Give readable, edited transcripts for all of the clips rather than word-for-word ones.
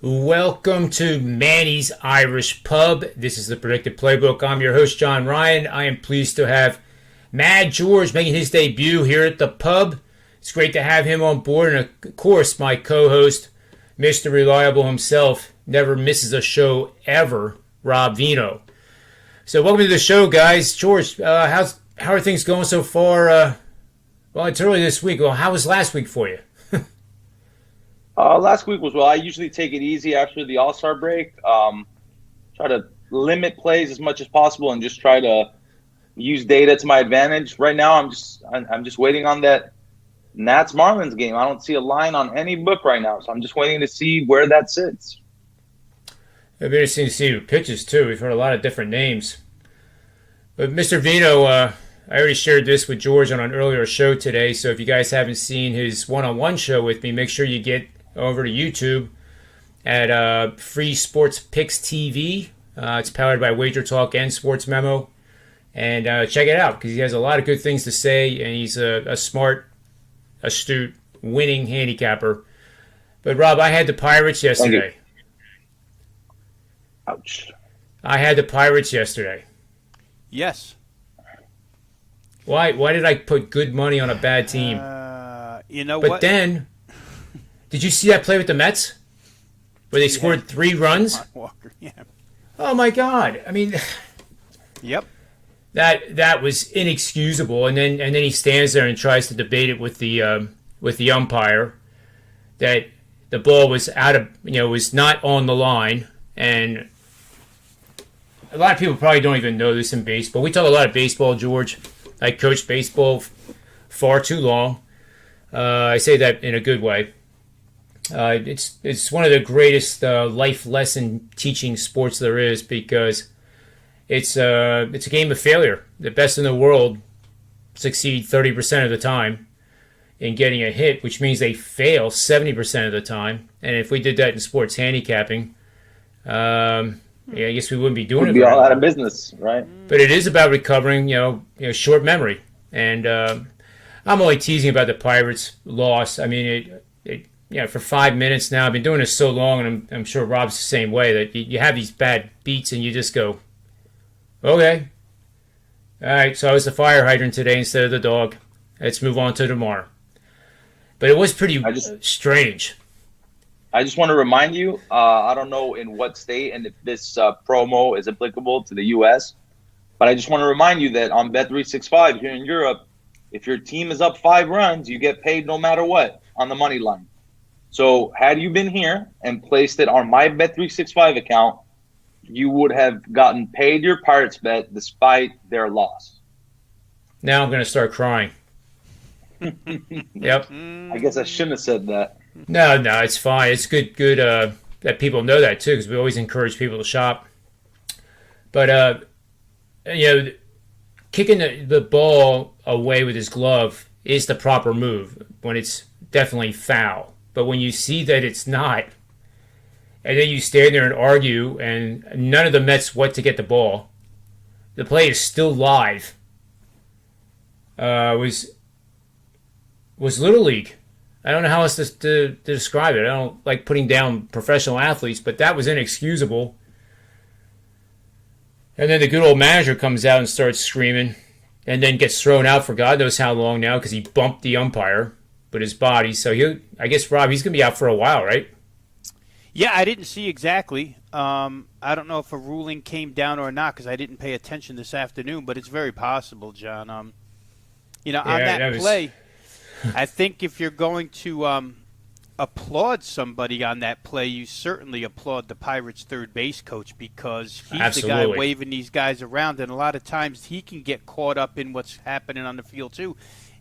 Welcome to Manny's Irish Pub. This is the Predictive Playbook. I'm your host, John Ryan. I am pleased to have Mad George making his debut here at the pub. It's great to have him on board. And of course, my co-host, Mr. Reliable himself, never misses a show ever, Rob Veno. So welcome to the show, guys. George, how are things going so far? Well, it's early this week. Well, how was last week for you? Last week was well. I usually take it easy after the All-Star break. Try to limit plays as much as possible and just try to use data to my advantage. Right now, I'm just waiting on that Nats Marlins game. I don't see a line on any book right now, so I'm just waiting to see where that sits. It'll be interesting to see who pitches too. We've heard a lot of different names, but Mr. Veno, I already shared this with George on an earlier show today. So if you guys haven't seen his one-on-one show with me, make sure you get over to YouTube at Free Sports Picks TV. It's powered by WagerTalk and Sports Memo. And check it out because he has a lot of good things to say, and he's a smart, astute, winning handicapper. But, Rob, I had the Pirates yesterday. Ouch. I had the Pirates yesterday. Yes. Why did I put good money on a bad team? But then, did you see that play with the Mets? Where they scored 3 runs? Walker, yeah. Oh, my God. I mean, Yep. that was inexcusable. And then he stands there and tries to debate it with the umpire that the ball was was not on the line. And a lot of people probably don't even know this in baseball. We talk a lot of baseball, George. I coached baseball far too long. I say that in a good way. It's one of the greatest life lesson teaching sports there is because it's a game of failure. The best in the world succeed 30% of the time in getting a hit, which means they fail 70% of the time. And if we did that in sports handicapping, I guess we wouldn't be doing it. We'd be all out of business, right? But it is about recovering, short memory. And I'm only teasing about the Pirates' loss. I mean, for 5 minutes now, I've been doing this so long, and I'm sure Rob's the same way, that you have these bad beats and you just go, okay. All right, so I was the fire hydrant today instead of the dog. Let's move on to tomorrow. But it was pretty strange. I just want to remind you, I don't know in what state and if this promo is applicable to the U.S., but I just want to remind you that on Bet365 here in Europe, if your team is up 5 runs, you get paid no matter what on the money line. So had you been here and placed it on my Bet365 account, you would have gotten paid your Pirates bet despite their loss. Now I'm going to start crying. Yep. I guess I shouldn't have said that. No, it's fine. It's good that people know that too, because we always encourage people to shop. But kicking the ball away with his glove is the proper move when it's definitely foul. But when you see that it's not, and then you stand there and argue, and none of the Mets what to get the ball, the play is still live. Was Little League. I don't know how else to describe it. I don't like putting down professional athletes, but that was inexcusable. And then the good old manager comes out and starts screaming, and then gets thrown out for God knows how long now because he bumped the umpire with his body. So I guess, Rob, he's going to be out for a while, right? Yeah, I didn't see exactly. I don't know if a ruling came down or not because I didn't pay attention this afternoon, but it's very possible, John. On that play, I think if you're going to applaud somebody on that play, you certainly applaud the Pirates' third base coach because he's Absolutely. the guy waving these guys around, and a lot of times he can get caught up in what's happening on the field too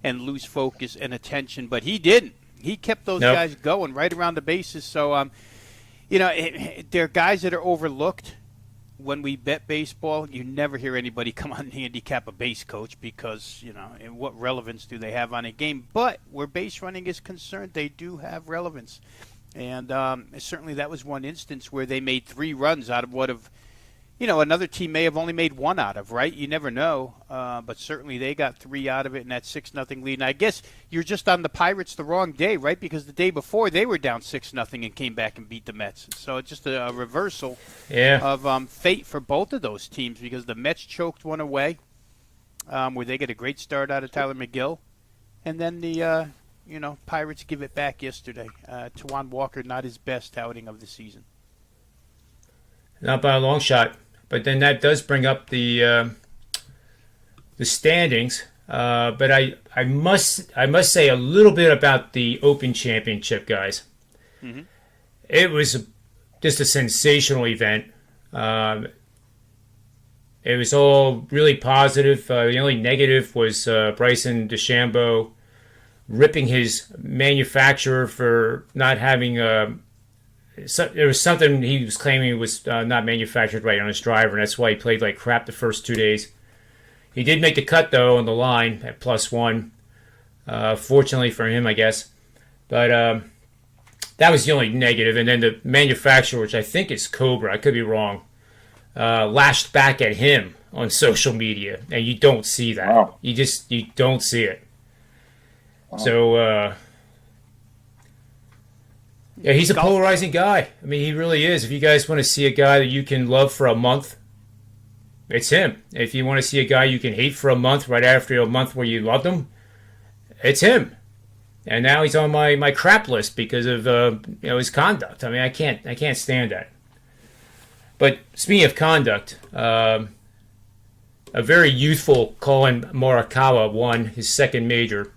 and lose focus and attention, but he didn't. He kept those guys going right around the bases. So, there are guys that are overlooked. When we bet baseball, you never hear anybody come on and handicap a base coach because, what relevance do they have on a game? But where base running is concerned, they do have relevance. And certainly that was one instance where they made 3 runs out of what have another team may have only made one out of, right? You never know. But certainly they got 3 out of it in that 6-0 lead. And I guess you're just on the Pirates the wrong day, right? Because the day before they were down 6-0 and came back and beat the Mets. So it's just a reversal of fate for both of those teams, because the Mets choked one away where they get a great start out of Tyler McGill. And then the Pirates give it back yesterday. Tawan Walker, not his best outing of the season. Not by a long shot. But then that does bring up the standings. But I must say a little bit about the Open Championship, guys. Mm-hmm. It was just a sensational event. It was all really positive. The only negative was Bryson DeChambeau ripping his manufacturer for not having there was something he was claiming was not manufactured right on his driver, and that's why he played like crap the first 2 days. He did make the cut, though, on the line at +1. Fortunately for him, I guess. But that was the only negative. And then the manufacturer, which I think is Cobra, I could be wrong, lashed back at him on social media, and you don't see that. Wow. You don't see it. Wow. So, yeah, he's a polarizing guy. I mean, he really is. If you guys want to see a guy that you can love for a month, it's him. If you want to see a guy you can hate for a month right after a month where you loved him, it's him. And now he's on my crap list because of his conduct. I mean, I can't stand that. But speaking of conduct, a very youthful Colin Morikawa won his second major,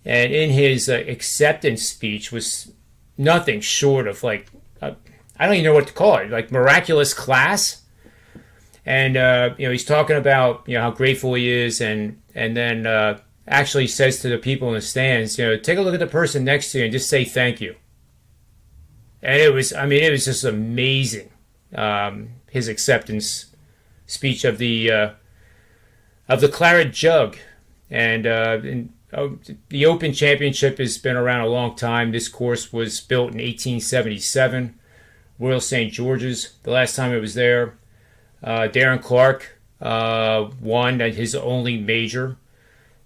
and in his acceptance speech was nothing short of I don't even know what to call it, like miraculous class. And he's talking about how grateful he is, and then actually says to the people in the stands, take a look at the person next to you and just say thank you. And it was just amazing. His acceptance speech of the Claret Jug, and the Open Championship has been around a long time. This course was built in 1877, Royal St. George's. The last time it was there, Darren Clark won at his only major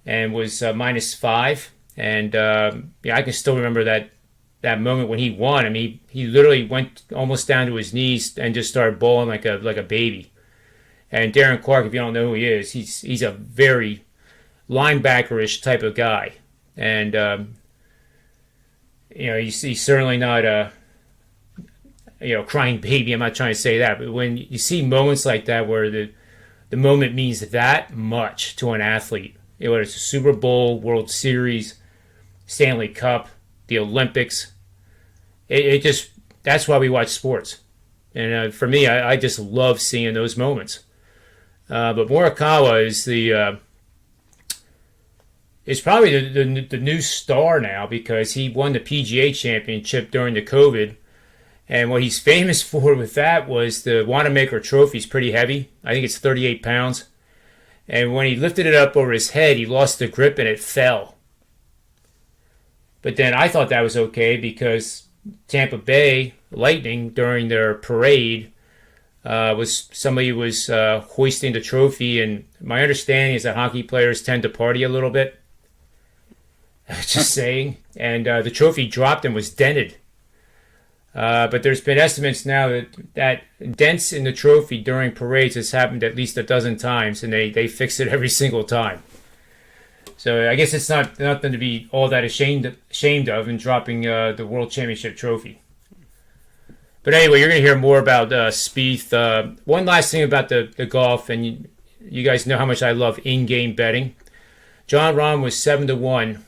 and was -5. And I can still remember that moment when he won. I mean, he literally went almost down to his knees and just started bawling like a baby. And Darren Clark, if you don't know who he is, he's a very linebacker-ish type of guy. And he's certainly not a crying baby. I'm not trying to say that, but when you see moments like that where the moment means that much to an athlete, whether it's a Super Bowl, World Series, Stanley Cup, the Olympics, it just, that's why we watch sports. And for me, I just love seeing those moments. But Morikawa is probably the new star now, because he won the PGA championship during the COVID. And what he's famous for with that was the Wanamaker Trophy is pretty heavy. I think it's 38 pounds. And when he lifted it up over his head, he lost the grip and it fell. But then I thought that was okay, because Tampa Bay Lightning, during their parade, somebody was hoisting the trophy. And my understanding is that hockey players tend to party a little bit. Just saying. And the trophy dropped and was dented. But there's been estimates now that dents in the trophy during parades has happened at least a dozen times, and they fix it every single time. So I guess it's not nothing to be all that ashamed of in dropping the World Championship trophy. But anyway, you're going to hear more about Spieth. One last thing about the golf, and you guys know how much I love in-game betting. Jon Rahm was 7-1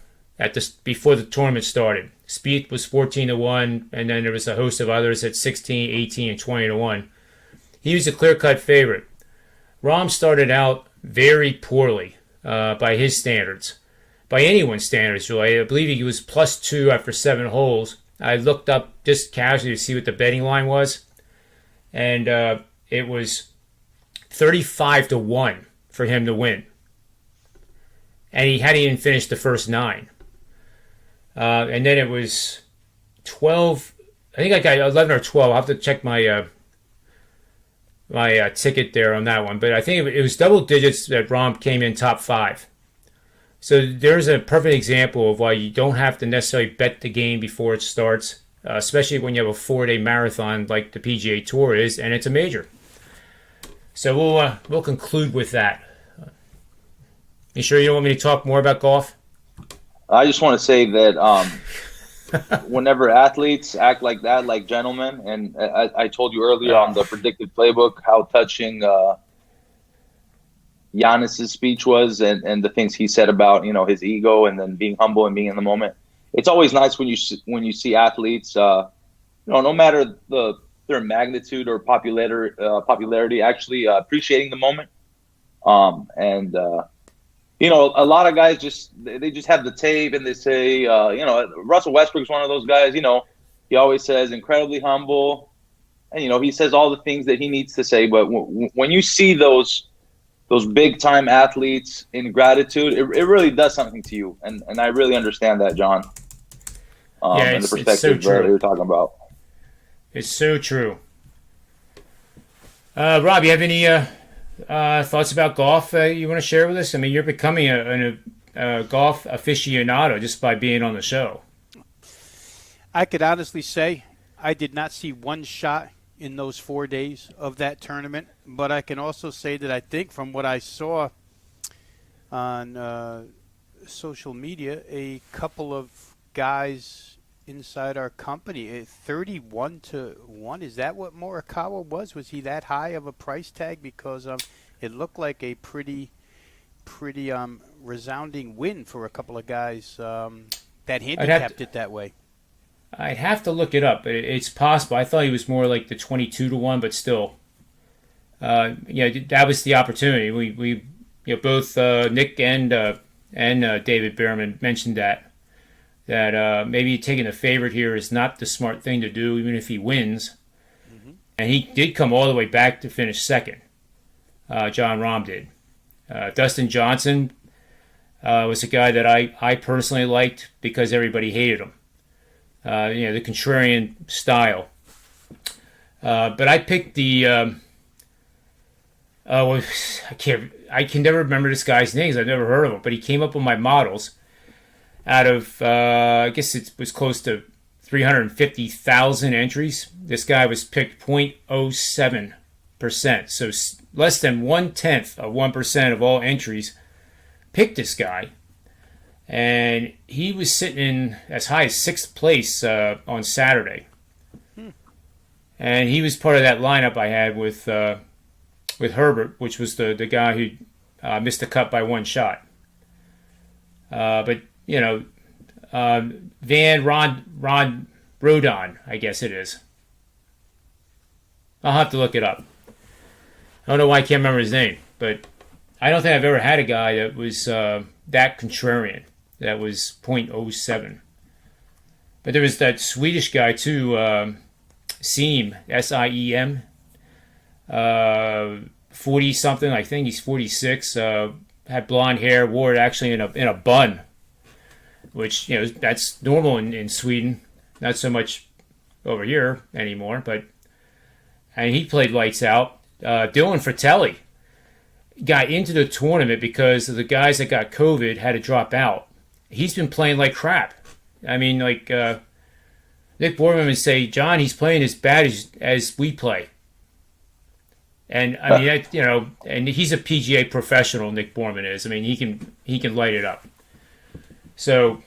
before the tournament started. Spieth was 14-1, and then there was a host of others at 16, 18, and 20-1. He was a clear-cut favorite. Rahm started out very poorly by his standards, by anyone's standards, really. I believe he was +2 after 7 holes. I looked up just casually to see what the betting line was, and it was 35-1 for him to win. And he hadn't even finished the first 9. And then it was 12. I think I got 11 or 12. I'll have to check my ticket there on that one, but I think it was double digits that Rahm came in top 5. So there's a perfect example of why you don't have to necessarily bet the game before it starts, especially when you have a 4-day marathon like the PGA Tour is, and it's a major. So we'll conclude with that. You sure you don't want me to talk more about golf? I just want to say that whenever athletes act like that, like gentlemen, and I told you earlier on the Predictive Playbook how touching Giannis's speech was, and the things he said about his ego and then being humble and being in the moment. It's always nice when you see athletes, no matter their magnitude or popularity, actually appreciating the moment. A lot of guys just have the tape and they say, Russell Westbrook's one of those guys. He always says incredibly humble, and he says all the things that he needs to say. But when you see those big time athletes in gratitude, it really does something to you, and I really understand that, John. And the perspective that you're talking about. It's so true. Rob, you have any thoughts about golf you want to share with us? I mean, you're becoming a golf aficionado just by being on the show. I could honestly say I did not see one shot in those 4 days of that tournament, but I can also say that I think from what I saw on social media, a couple of guys inside our company, 31-1. Is that what Morikawa was? Was he that high of a price tag? Because it looked like a pretty resounding win for a couple of guys that handicapped it that way. I'd have to look it up, but it's possible. I thought he was more like the 22-1, but still, that was the opportunity. We both Nick and David Borrman mentioned that maybe taking a favorite here is not the smart thing to do, even if he wins. Mm-hmm. And he did come all the way back to finish second. Jon Rahm did. Dustin Johnson was a guy that I personally liked because everybody hated him. The contrarian style. But I picked the. I can never remember this guy's names. I've never heard of him, but he came up with my models. Out of, I guess it was close to 350,000 entries. This guy was picked 0.07%, so less than 1/10 of 1% of all entries picked this guy. And he was sitting in as high as 6th place on Saturday. And he was part of that lineup I had with Herbert, which was the guy who missed the cut by one shot. But Van Rodon, I guess it is. I'll have to look it up. I don't know why I can't remember his name, but I don't think I've ever had a guy that was that contrarian. That was 0.07. But there was that Swedish guy too, Siem, S-I-E-M, 40-something, I think he's 46, had blonde hair, wore it actually in a bun, which that's normal in Sweden, not so much over here anymore. And he played lights out. Dylan Fratelli got into the tournament because of the guys that got COVID had to drop out. He's been playing like crap. I mean, like Nick Borrman would say, John, he's playing as bad as we play. And I mean, and he's a PGA professional. Nick Borrman is. I mean, he can light it up. So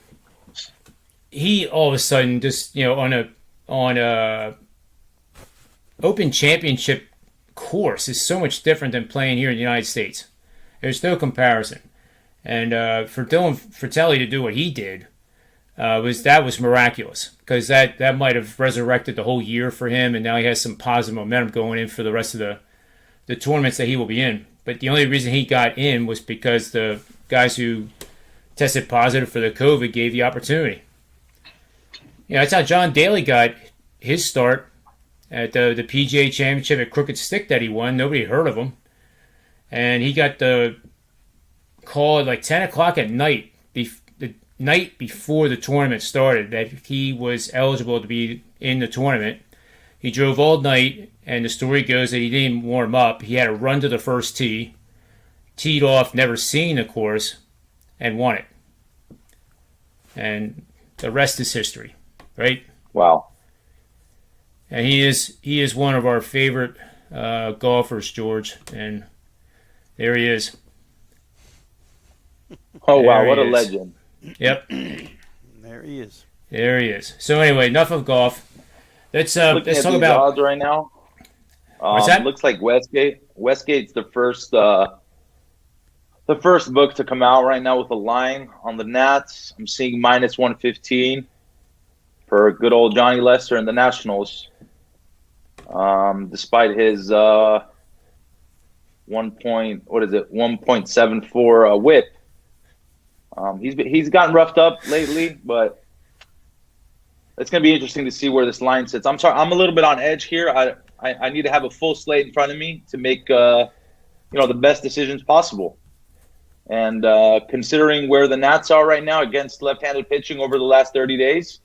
he all of a sudden just on a Open Championship course is so much different than playing here in the United States. There's no comparison. And for Dylan Fratelli to do what he did was miraculous, because that might have resurrected the whole year for him, and now he has some positive momentum going in for the rest of the tournaments that he will be in. But the only reason he got in was because the guys who tested positive for the COVID gave the opportunity. That's how John Daly got his start at the PGA Championship at Crooked Stick that he won. Nobody heard of him. And he got the call at like 10 o'clock at night, the night before the tournament started, that he was eligible to be in the tournament. He drove all night, and the story goes that he didn't warm up. He had to run to the first tee, teed off, never seeing the course, and won it. And the rest is history, right? Wow. And he is one of our favorite golfers, George, and there he is. Oh, wow, There what he a is. legend. Yep, There he is. there he is. So anyway, enough of golf. Let's Looking talk at these about odds right now. What's that? Looks like Westgate. Westgate's the first book to come out right now with a line on the Nats. I'm seeing minus 115 for good old Johnny Lester and the Nationals. Despite his 1.74 whip. He's gotten roughed up lately, but it's going to be interesting to see where this line sits. I'm sorry, I'm a little bit on edge here. I need to have a full slate in front of me to make the best decisions possible. And considering where the Nats are right now against left-handed pitching over the last 30 days,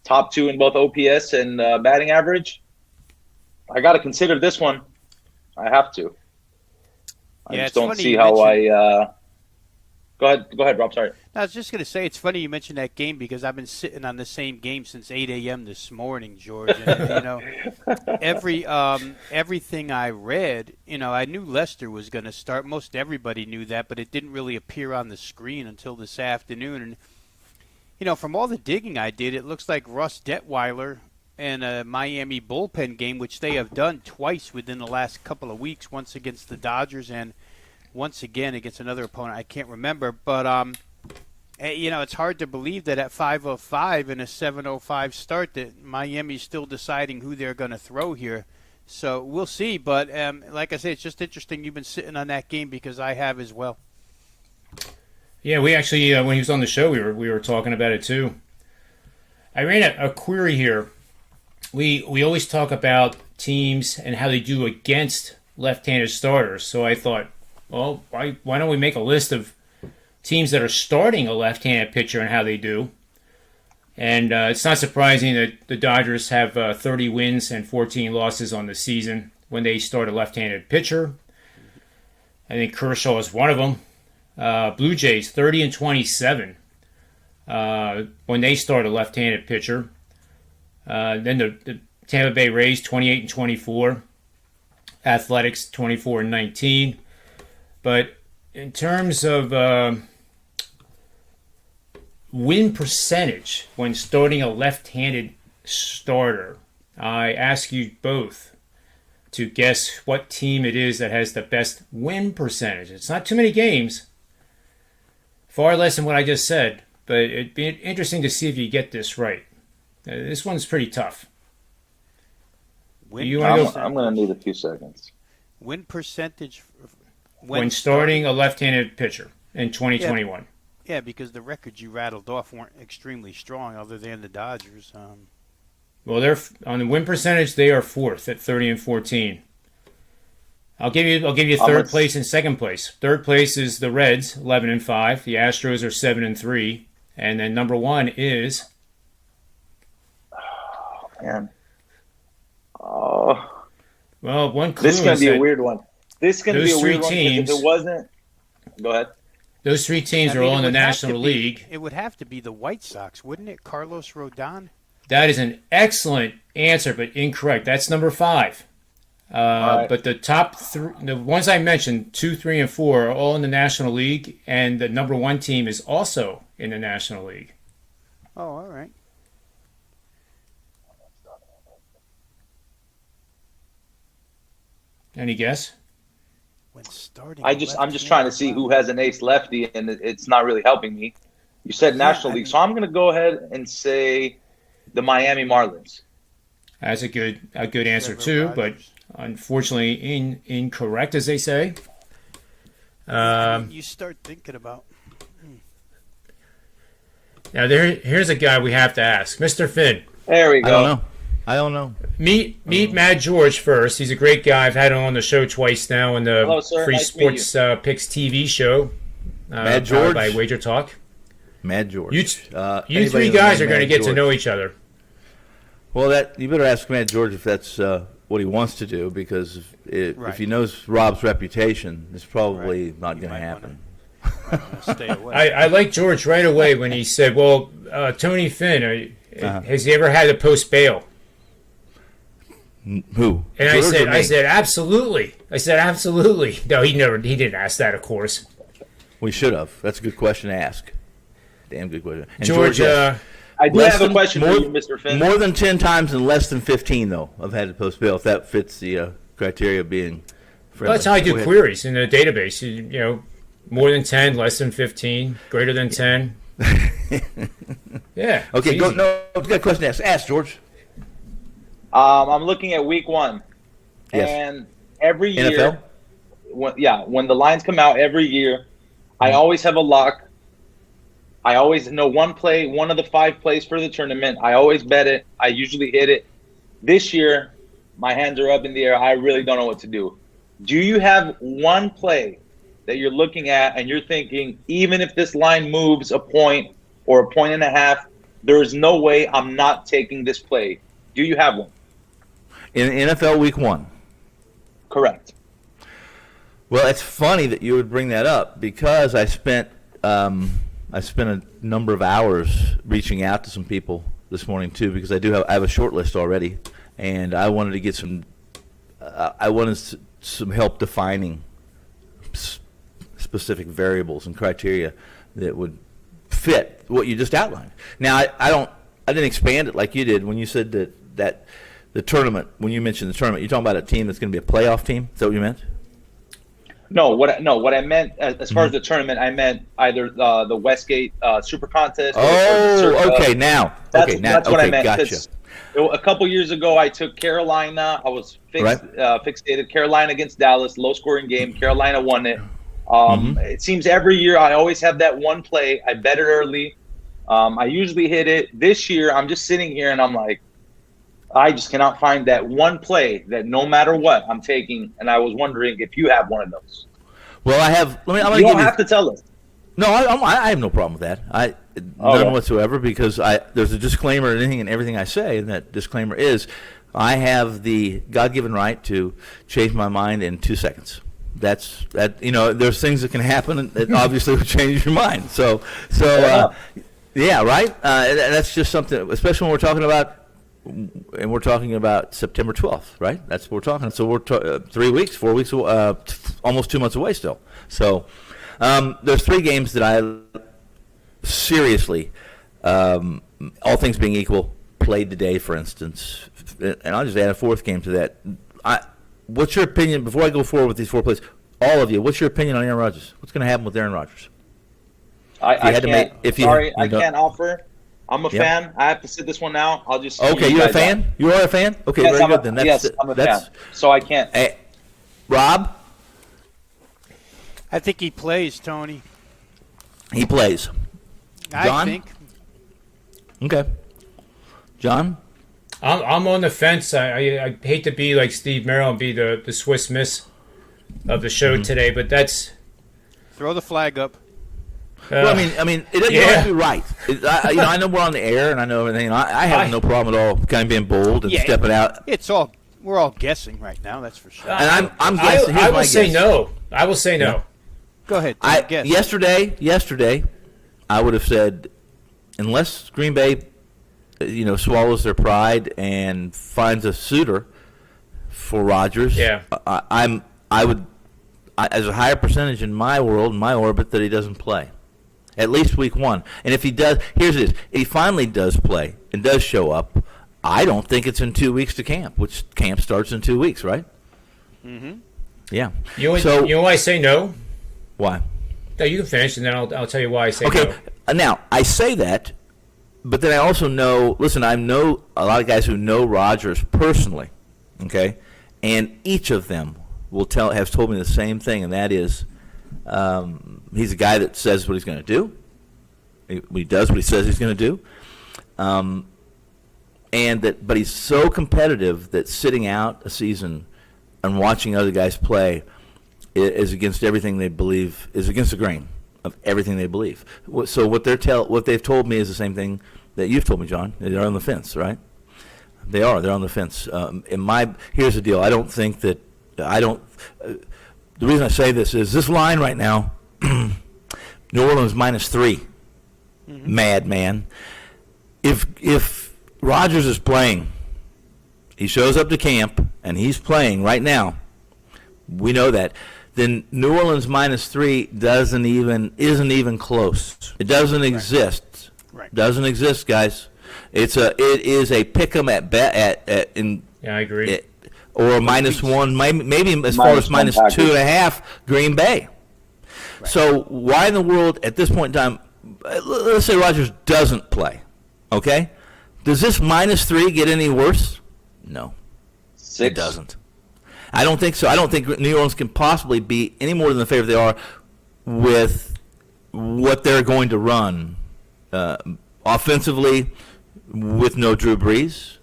top 2 in both OPS and batting average, I got to consider this one. I have to. I just don't see how Go ahead, Rob. Sorry. I was just going to say, it's funny you mentioned that game because I've been sitting on the same game since 8 a.m. this morning, George. And, everything I read, I knew Lester was going to start. Most everybody knew that, but it didn't really appear on the screen until this afternoon. And, from all the digging I did, it looks like Russ Detweiler and a Miami bullpen game, which they have done twice within the last couple of weeks, once against the Dodgers and once again against another opponent I can't remember, but it's hard to believe that at 5:05 in a 7:05 start that Miami's still deciding who they're going to throw here. So we'll see. But like I say, it's just interesting you've been sitting on that game because I have as well. Yeah, we actually when he was on the show, we were talking about it too. I ran a query here. We always talk about teams and how they do against left-handed starters. So I thought, well, why don't we make a list of teams that are starting a left-handed pitcher and how they do? And it's not surprising that the Dodgers have 30 wins and 14 losses on the season when they start a left-handed pitcher. I think Kershaw is one of them. Blue Jays 30 and 27 when they start a left-handed pitcher. Then the Tampa Bay Rays 28 and 24. Athletics 24 and 19. But in terms of win percentage when starting a left-handed starter, I ask you both to guess what team it is that has the best win percentage. It's not too many games, far less than what I just said, but it'd be interesting to see if you get this right. This one's pretty tough. I'm going to need a few seconds. Win percentage when starting a left-handed pitcher in 2021. Yeah, because the records you rattled off weren't extremely strong other than the Dodgers. Well, they're on the win percentage, they are fourth at 30 and 14. I'll give you third place and second place. Third place is the Reds, 11 and 5. The Astros are 7 and 3, and then number 1 is man. Well, one clue this is going to be a weird one. This is going to be a three weird one teams, if it wasn't. Go ahead. Those 3 teams are all in the National League. It would have to be the White Sox, wouldn't it? Carlos Rodon? That is an excellent answer, but incorrect. That's number 5. Right. But the top 3, the ones I mentioned, 2, 3, and 4, are all in the National League, and the number 1 team is also in the National League. Oh, all right. Any guess? When starting, I'm just trying to see who has an ace lefty, and it's not really helping me. You said National League, so I'm going to go ahead and say the Miami Marlins. That's a good answer too, but unfortunately incorrect, as they say. You start thinking about. Now here's a guy we have to ask, Mr. Finn. There we go. I don't know. Meet Mad George first. He's a great guy. I've had him on the show twice now in the Hello, sir. Free Nice to meet Sports Picks TV show. Mad George by WagerTalk. Mad George. You 3 guys are going to get to know each other. Well, you better ask Matt George if that's what he wants to do, because if he knows Rob's reputation, it's probably not going to happen. Stay away. I like George right away when he said, well, Tony Finn, has he ever had to post bail? Who? And I said, absolutely. No, he didn't ask that, of course. We should have. That's a good question to ask. Damn good question. And George, I do have a question for you, Mr. Finn. More than 10 times and less than 15, though, I've had to post bail, if that fits the criteria of being friendly. well, that's how I do queries in the database. More than 10, less than 15, greater than 10. Yeah. Okay, go. No, I've got a question to ask. Ask, George. I'm looking at week 1. Yes. And every year, NFL? when the lines come out every year, I always have a lock. I always know one of the 5 plays for the tournament. I always bet it. I usually hit it. This year, my hands are up in the air. I really don't know what to do. Do you have one play that you're looking at and you're thinking, even if this line moves a point or a point and a half, there is no way I'm not taking this play? Do you have one? In NFL Week 1. Correct. Well, it's funny that you would bring that up, because I spent a number of hours reaching out to some people this morning too, because I have a short list already, and I wanted to get some help defining specific variables and criteria that would fit what you just outlined. Now, I didn't expand it like you did when you said that the tournament. When you mentioned the tournament, you're talking about a team that's going to be a playoff team. Is that what you meant? No, what I meant as far as the tournament, I meant either the Westgate Super Contest. Okay, now. That's what I meant. Gotcha. A couple years ago, I took Carolina. I was fixated. Carolina against Dallas, low-scoring game. Carolina won it. It seems every year I always have that one play. I bet it early. I usually hit it. This year, I'm just sitting here and I'm like, I just cannot find that one play that no matter what I'm taking. And I was wondering if you have one of those. Well, I have. You don't have to tell us. No, I have no problem with that. None whatsoever, because there's a disclaimer in anything and everything I say, and that disclaimer is I have the God-given right to change my mind in 2 seconds. There's things that can happen that obviously would change your mind. Yeah, right. That's just something, especially when we're talking about. And we're talking about September 12th, right? That's what we're talking. So we're 3 weeks, 4 weeks, almost 2 months away still. So there's 3 games that I seriously, all things being equal, played today, for instance. And I'll just add a 4th game to that. What's your opinion, before I go forward with these 4 plays, all of you, what's your opinion on Aaron Rodgers? What's going to happen with Aaron Rodgers? I can't offer. I'm a fan. I have to sit this one out. I'll just. Okay, you're a fan? Out. You are a fan? Okay, yes, very good then. I'm a fan. So I can't. Rob? I think he plays, Tony. He plays. John? I think. Okay. John? I'm on the fence. I hate to be like Steve Merrill and be the Swiss Miss of the show today, but that's. Throw the flag up. Well, I mean, it doesn't have to be right. I know we're on the air, and I know everything. I have no problem at all, kind of being bold and stepping out. We're all guessing right now. That's for sure. And I'm guessing. I will say no. I will say no. Yeah. Go ahead. Guess. Yesterday, I would have said, unless Green Bay, swallows their pride and finds a suitor for Rodgers. Yeah. I would, as a higher percentage in my world, in my orbit, that he doesn't play. At least week 1. And if he does, here's it. If he finally does play and does show up, I don't think it's in 2 weeks to camp, which camp starts in 2 weeks, right? Mm-hmm. Yeah. You know why I say no? Why? No, you can finish, and then I'll tell you why I say no. Okay. Now, I say that, but then I also know, listen, I know a lot of guys who know Rodgers personally, okay? And each of them has told me the same thing, and that is, he's a guy that says what he's going to do. He does what he says he's going to do. But he's so competitive that sitting out a season and watching other guys play is against everything they believe, is against the grain of everything they believe. So what they've told me is the same thing that you've told me, John. They're on the fence, right? They are. They're on the fence. Here's the deal. I don't think that the reason I say this is this line right now, New Orleans -3. Mm-hmm. Madman. If Rodgers is playing, he shows up to camp and he's playing right now. We know that. Then New Orleans -3 isn't even close. It doesn't exist. Right. Doesn't exist, guys. It is a pick 'em at I agree. Or a -1, maybe as far as -2.5 Green Bay. Right. So why in the world at this point in time? Let's say Rodgers doesn't play. Okay, does this -3 get any worse? No, 6. It doesn't. I don't think so. I don't think New Orleans can possibly be any more than the favorite they are with what they're going to run offensively with no Drew Brees.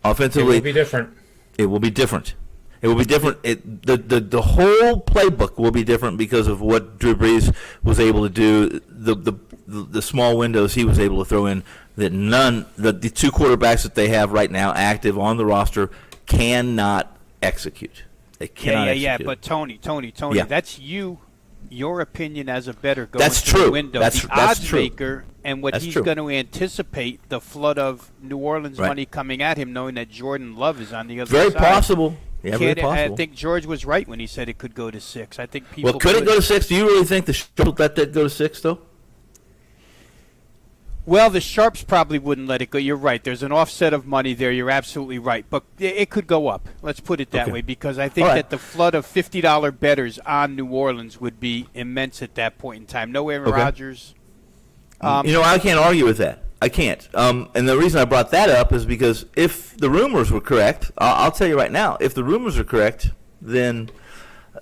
Offensively, it will be different. It will be different. It will be different. The whole playbook will be different because of what Drew Brees was able to do. The small windows he was able to throw in that the two quarterbacks that they have right now active on the roster cannot execute. They cannot execute. But Tony, Yeah. that's your opinion as a bettor going That's to true. the window. That's odds true. maker, and what That's he's true. going to anticipate the flood of New Orleans Right. money coming at him, knowing that Jordan Love is on the other Very side. possible. Yeah, very possible. I think George was right when he said it could go to 6. I think people. Well, could it go to 6? Do you really think the Sharps let that go to 6, though? Well, the Sharps probably wouldn't let it go. You're right. There's an offset of money there. You're absolutely right. But it could go up. Let's put it that way, because I think that the flood of $50 bettors on New Orleans would be immense at that point in time. No Aaron Rodgers. I can't argue with that. I can't. And the reason I brought that up is because if the rumors were correct, I'll tell you right now, if the rumors are correct, then,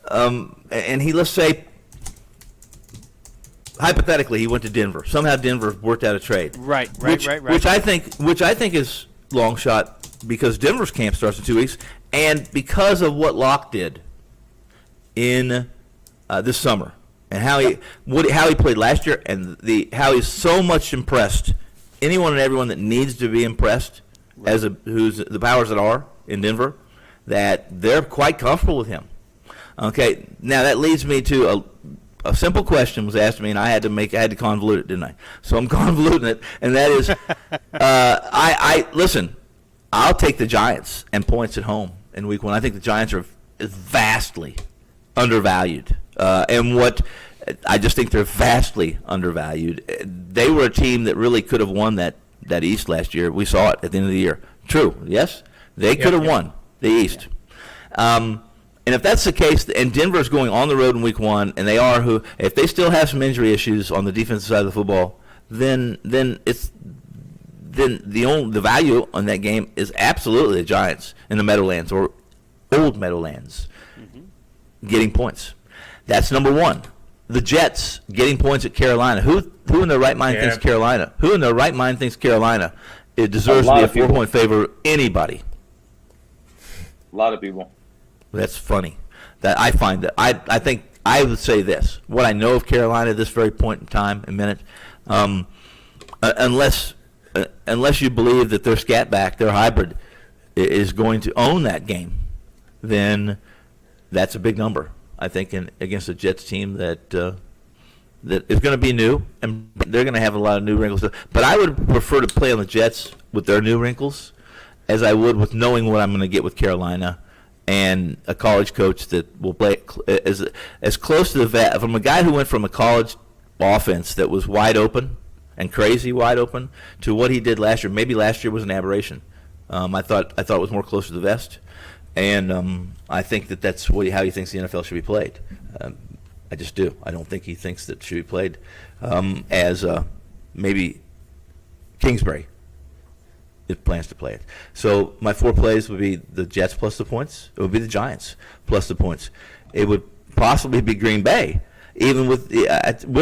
let's say, hypothetically, he went to Denver. Somehow Denver worked out a trade. Right. Which I think is long shot because Denver's camp starts in 2 weeks, and because of what Locke did in this summer, and how he played last year, and how he's so much impressed anyone and everyone that needs to be impressed who's the powers that are in Denver, that they're quite comfortable with him. Okay, now that leads me to a simple question was asked me, and I had to convolute it, didn't I? So I'm convoluting it, and that is, listen. I'll take the Giants and points at home in Week 1. I think the Giants are vastly undervalued, I just think they're vastly undervalued. They were a team that really could have won that East last year. We saw it at the end of the year. True, yes, they could have won the East. And if that's the case, and Denver's going on the road in Week 1, and they are if they still have some injury issues on the defensive side of the football, then the value on that game is absolutely the Giants in the Meadowlands or Old Meadowlands getting points. That's number one. The Jets getting points at Carolina. Who in their right mind thinks Carolina? Who in their right mind thinks Carolina it deserves to be a 4-point favorite? Anybody? A lot of people. That's funny. That I find that I think I would say this. What I know of Carolina at this very point in time, minute, unless you believe that their scat back, their hybrid, is going to own that game, then that's a big number. I think against a Jets team that is going to be new, and they're going to have a lot of new wrinkles. But I would prefer to play on the Jets with their new wrinkles as I would with knowing what I'm going to get with Carolina and a college coach that will play as close to the vet. From a guy who went from a college offense that was wide open and crazy wide open to what he did last year. Maybe last year was an aberration. I thought it was more close to the vest. And I think that's how he thinks the NFL should be played. I just do. I don't think he thinks that it should be played as maybe Kingsbury plans to play it. So my 4 plays would be the Jets plus the points. It would be the Giants plus the points. It would possibly be Green Bay, even with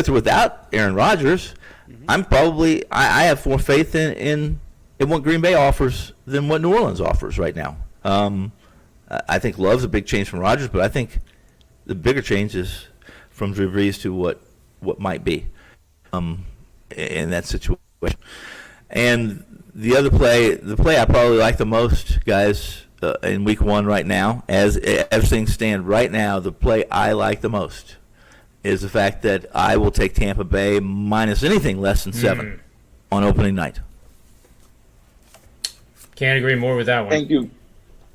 or without Aaron Rodgers. I have more faith in what Green Bay offers than what New Orleans offers right now. I think Love's a big change from Rodgers, but I think the bigger change is from Drew Brees to what might be in that situation. And the other play, the play I probably like the most, guys, in week 1 right now, as things stand right now, the play I like the most is the fact that I will take Tampa Bay minus anything less than 7 on opening night. Can't agree more with that one.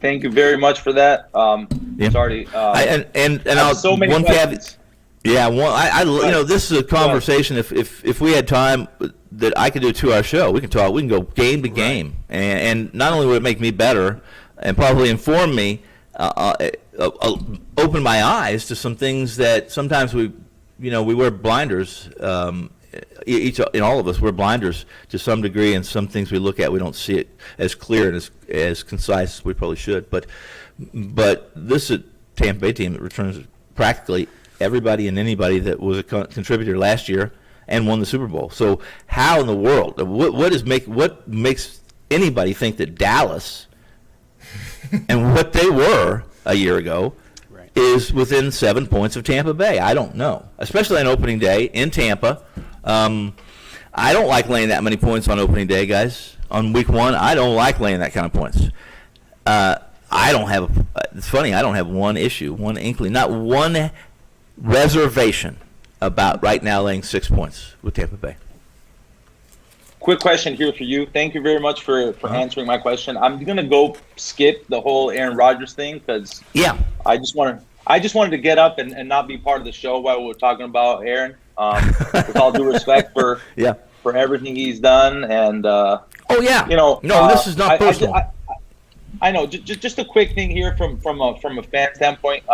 Thank you very much for that. Yeah. Sorry. And I'll so many one questions. Yeah, well, this is a conversation. If we had time that I could do a 2-hour show, we can talk. We can go game to game, and not only would it make me better, and probably inform me, open my eyes to some things that sometimes we wear blinders. All of us wear blinders to some degree, and some things we look at, we don't see it as clear and as concise as we probably should. But this is a Tampa Bay team that returns practically everybody and anybody that was a contributor last year and won the Super Bowl. So how in the world, what makes anybody think that Dallas and what they were a year ago is within 7 points of Tampa Bay? I don't know, especially on opening day in Tampa. I don't like laying that many points on opening day, guys. On week 1, I don't like laying that kind of points. It's funny, I don't have one issue, one inkling, not one reservation about right now laying 6 points with Tampa Bay. Quick question here for you. Thank you very much for answering my question. I'm gonna go skip the whole Aaron Rodgers thing because I just wanted to get up and not be part of the show while we were talking about Aaron. With all due respect for everything he's done, and this is not personal. I know. Just a quick thing here from a fan standpoint.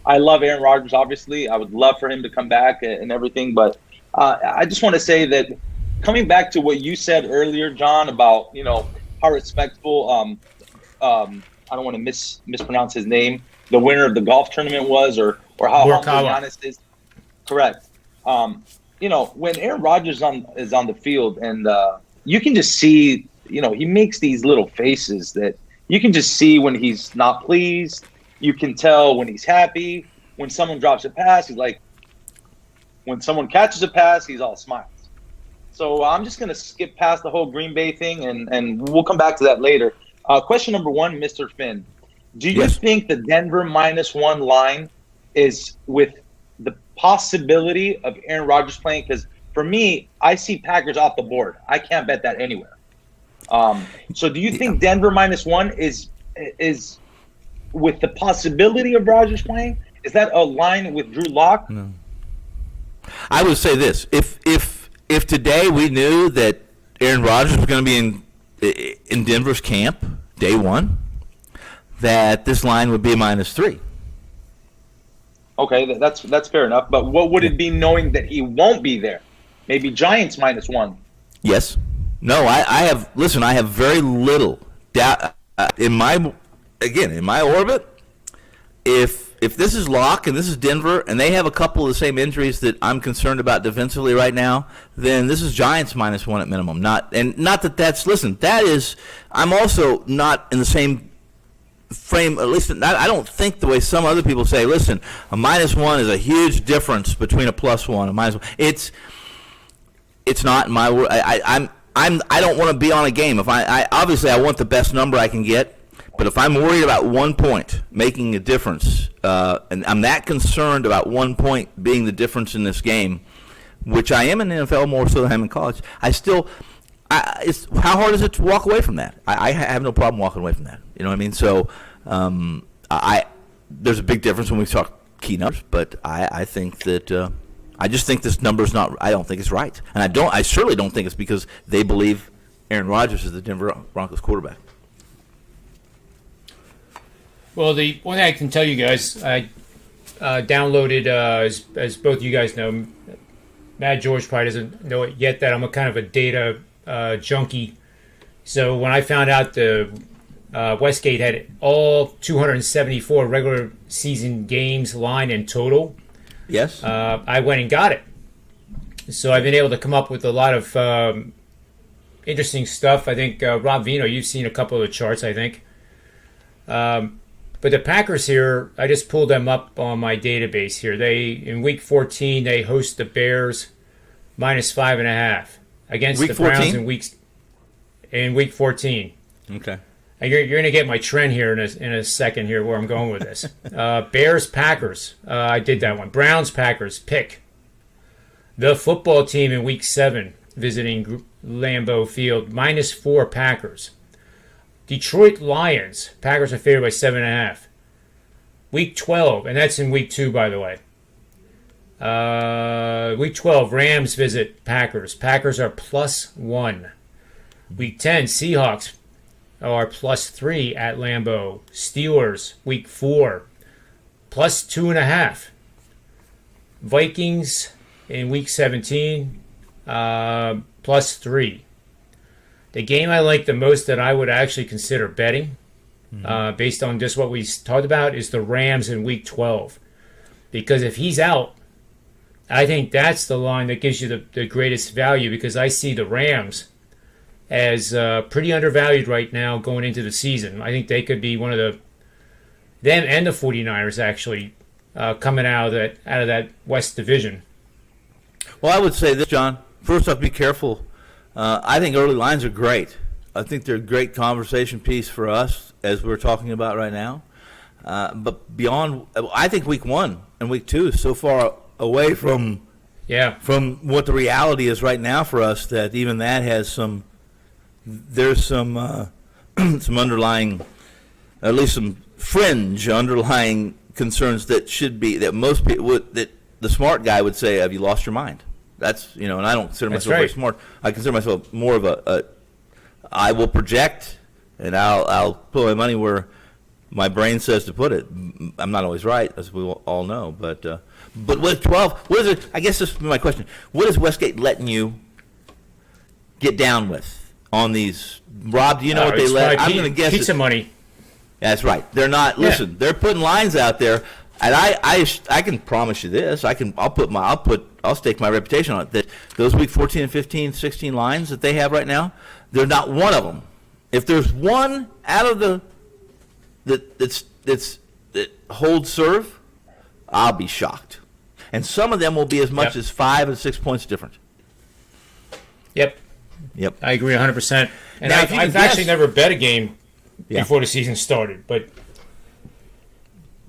I love Aaron Rodgers. Obviously, I would love for him to come back and everything, but I just want to say that coming back to what you said earlier, John, about how respectful. I don't want to mispronounce his name. The winner of the golf tournament was, or how humble Giannis is. Correct. When Aaron Rodgers is on the field, and you can just see, he makes these little faces that you can just see when he's not pleased. You can tell when he's happy. When someone drops a pass, he's like. When someone catches a pass, he's all smiles. So I'm just going to skip past the whole Green Bay thing, and we'll come back to that later. Question number 1, Mr. Finn. Do you think the Denver -1 line is with the possibility of Aaron Rodgers playing? Because for me, I see Packers off the board. I can't bet that anywhere. So do you think Denver -1 is with the possibility of Rodgers playing? Is that a line with Drew Lock? No. I would say this: if today we knew that Aaron Rodgers was going to be in Denver's camp day 1, that this line would be -3. Okay, that's fair enough. But what would it be knowing that he won't be there? Maybe Giants -1. Yes. No, I have very little doubt in my orbit. If this is Locke and this is Denver and they have a couple of the same injuries that I'm concerned about defensively right now, then this is Giants -1 at minimum. I'm also not in the same frame, at least I don't think the way some other people say, listen, a -1 is a huge difference between a +1 and a -1. It's not in my world. I don't want to be on a game. If I obviously I want the best number I can get, but if I'm worried about 1 point making a difference, and I'm that concerned about 1 point being the difference in this game, which I am in the NFL more so than I am in college, how hard is it to walk away from that? I have no problem walking away from that. You know what I mean? So there's a big difference when we talk key numbers, but I think that I just think this number's not. I don't think it's right, and I certainly don't think it's because they believe Aaron Rodgers is the Denver Broncos quarterback. Well, the one thing I can tell you guys, I downloaded, as both you guys know, Matt George probably doesn't know it yet, that I'm a kind of a data junkie. So when I found out the Westgate had all 274 regular season games line in total, yes, I went and got it. So I've been able to come up with a lot of interesting stuff. I think, Rob Veno, you've seen a couple of the charts, I think. But the Packers here, I just pulled them up on my database here. In week 14, they host the Bears -5.5 against week the Browns 14? in weeks. in Week 14. Okay. You're going to get my trend here in a second here where I'm going with this. Bears, Packers. I did that one. Browns, Packers. Pick. The football team in Week 7 visiting Lambeau Field. -4 Packers. Detroit Lions. Packers are favored by 7.5. Week 12, and that's in Week 2, by the way. Week 12, Rams visit Packers. Packers are +1. Week 10, Seahawks are +3 at Lambeau. Steelers, Week 4, +2.5. Vikings in Week 17, +3. The game I like the most that I would actually consider betting, based on just what we talked about, is the Rams in Week 12. Because if he's out, I think that's the line that gives you the greatest value, because I see the Rams as pretty undervalued right now going into the season. I think they could be one of them and the 49ers actually coming out of that West Division. Well, I would say this, John. First off, be careful. I think early lines are great. I think they're a great conversation piece for us as we're talking about right now. But beyond, I think Week 1 and Week 2 is so far away from what the reality is right now for us that even that has there's some some underlying, at least some fringe underlying concerns that most people that the smart guy would say, have you lost your mind? That's, and I don't consider myself very smart. I consider myself more of I will project, and I'll put my money where my brain says to put it. I'm not always right, as we all know. But with 12, what is it? I guess this is my question. What is Westgate letting you get down with on these? Rob, do you know what they let? I'm going to guess pizza money. That's right. They're not. Listen, they're putting lines out there. And I can promise you this. I'll stake my reputation on it that those Week 14 and 15, 16 lines that they have right now, they're not one of them. If there's one out of that holds serve, I'll be shocked. And some of them will be as much as 5 and 6 points different. Yep. I agree 100%. And now, I've actually never bet a game before the season started, but.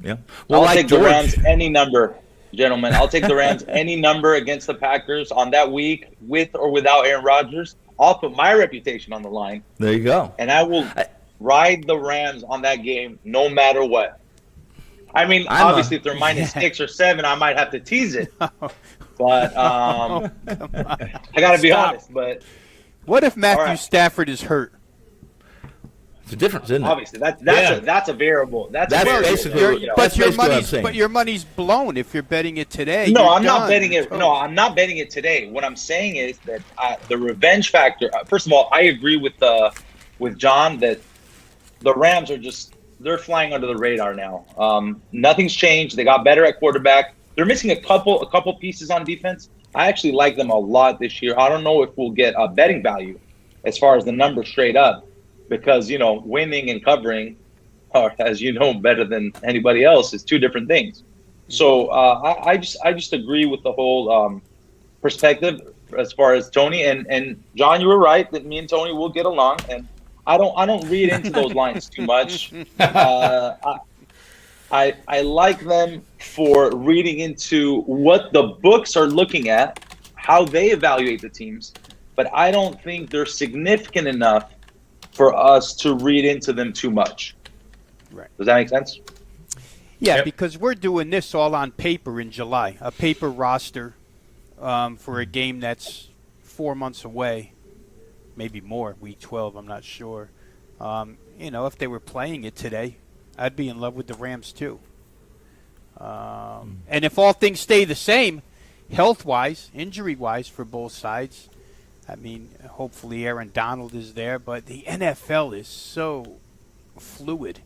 Yeah. Well, I'll take the Rams any number, gentlemen. I'll take the Rams any number against the Packers on that week, with or without Aaron Rodgers. I'll put my reputation on the line. There you go. And I will ride the Rams on that game no matter what. I mean, obviously, if they're -6 or 7, I might have to tease it. But I got to be honest. But what if Matthew Stafford is hurt? It's a difference, isn't it? Obviously, that's a variable. That's basically. But your money's blown if you're betting it today. No, I'm not betting it. No, I'm not betting it today. What I'm saying is that the revenge factor. First of all, I agree with John that the Rams are they're flying under the radar now. Nothing's changed. They got better at quarterback. They're missing a couple pieces on defense. I actually like them a lot this year. I don't know if we'll get a betting value as far as the number straight up. Because, winning and covering are, as you know, better than anybody else, is two different things. So I just agree with the whole perspective as far as Tony and John. You were right that me and Tony will get along, and I don't read into those lines too much. I like them for reading into what the books are looking at, how they evaluate the teams, but I don't think they're significant enough for us to read into them too much. Right. Does that make sense? Yeah, because we're doing this all on paper in July, a paper roster for a game that's 4 months away, maybe more, Week 12, I'm not sure. If they were playing it today, I'd be in love with the Rams too. And if all things stay the same, health-wise, injury-wise for both sides, I mean, hopefully Aaron Donald is there, but the NFL is so fluid.